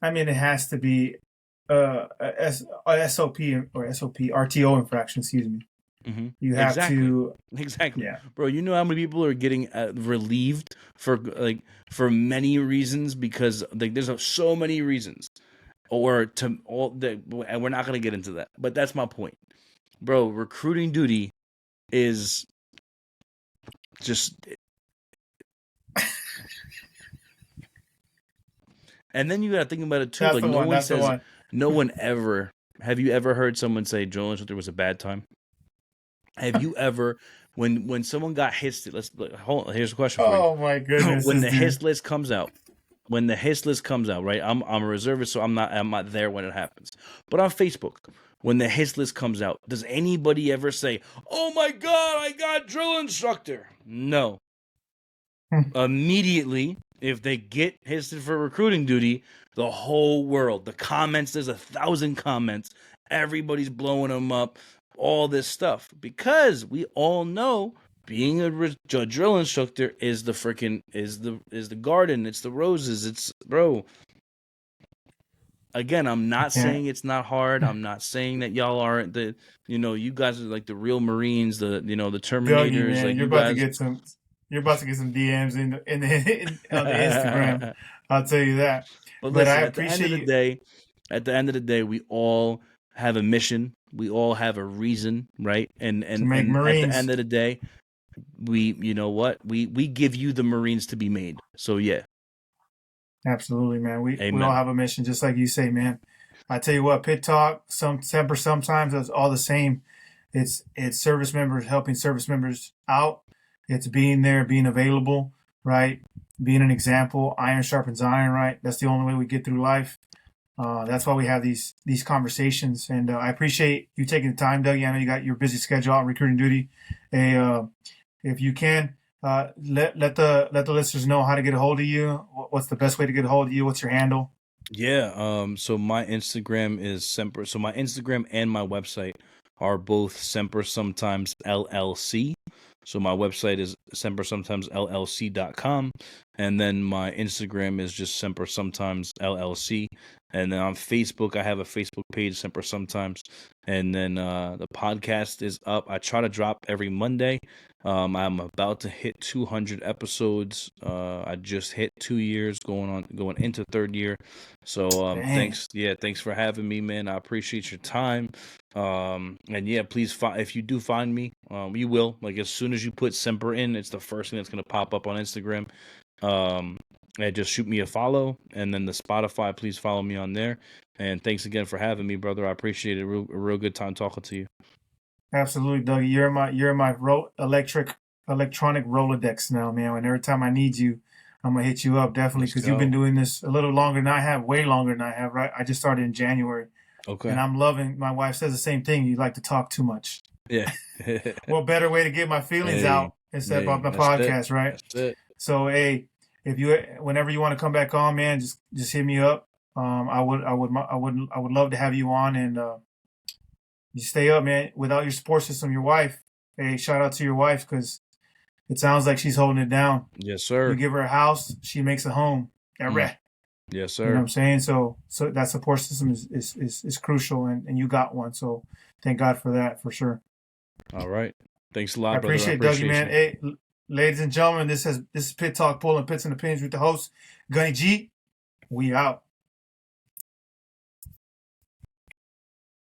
I mean, it has to be a SOP or SOP RTO infraction. Excuse me. Mm-hmm. You have Exactly. to. Exactly, Yeah. bro. You know how many people are getting relieved for many reasons, because like there's so many reasons, or to all that, and we're not gonna get into that. But that's my point, bro. Recruiting duty is just, and then you gotta think about it too. That's Like the one. That's the one. no one ever. Have you ever heard someone say drill instructor was a bad time? Have you ever, when someone got hit? Hold on, here's a question for you. Oh my goodness, When this the dude. hit list comes out, right? I'm a reservist, so I'm not there when it happens. But on Facebook, when the hit list comes out, does anybody ever say, "Oh my God, I got drill instructor"? No. Immediately, if they get histed for recruiting duty, the whole world, the comments, there's 1,000 comments, everybody's blowing them up, all this stuff, because we all know being a drill instructor is the freaking is the garden, it's the roses, it's, bro. Again, I'm not Yeah. saying it's not hard. I'm not saying that y'all aren't you guys are like the real Marines, the Dougie, Terminators, man, like you guys. you're about to get some DMs on the Instagram. I'll tell you that. But But I listen, appreciate you at the end of the day, we all have a mission. We all have a reason, right? And to and make and at the Marines. end of the day, you know what? We give you the Marines to be made. So yeah, Absolutely, man. We all amen. have a mission, just like you say, man. I tell you what, Pit Talk, Semper sometimes it's all the same. It's service members helping service members out. It's being there, being available, right? Being an example. Iron sharpens iron, right? That's the only way we get through life. That's why we have these conversations, and I appreciate you taking the time, Dougie. I know you got your busy schedule on recruiting duty. Hey, if you can, let the listeners know how to get a hold of you. What's the best way to get a hold of you? What's your handle? Yeah. So my Instagram is Semper. So my Instagram and my website are both Semper Sometimes LLC. So my website is sempersometimes.llc.com, and then my Instagram is just Semper Sometimes LLC. And then on Facebook, I have a Facebook page, Semper Sometimes. And then the podcast is up. I try to drop every Monday. I'm about to hit 200 episodes. I just hit 2 years, going into third year. So Dang, thanks for having me, man. I appreciate your time. And yeah, please, if you do find me, you will. Like, as soon as you put Semper in, it's the first thing that's gonna pop up on Instagram. And just shoot me a follow, and then the Spotify, please follow me on there. And thanks again for having me, brother. I appreciate it. A real good time talking to you. absolutely, Dougie. You're my electronic Rolodex now, man. And every time I need you, I'm gonna hit you up definitely Let's because you've been go. doing this a little longer than I have, way longer than I have. Right? I just started in January, and Okay. I'm loving. My wife says the same thing. You like to talk too much. Yeah. What better way to get my feelings Hey, out instead of hey, my that's it. podcast, right? That's it. So, hey, if you whenever you want to come back on, man, just hit me up. I would love to have you on, and you stay up, man. Without your support system, your wife. Hey, shout out to your wife because it sounds like she's holding it down. Yes, You sir. give her a house, she makes a home. Mm. Ereh. Yes, You know what sir. I'm saying? So that support system is crucial, and you got one. So thank God for that, for sure. All right. Thanks a I lot, brother. I appreciate it, Dougie, appreciate man. you. Hey, ladies and gentlemen, this is Pit Talk, pulling pits and opinions with the host, Gunny G. We out.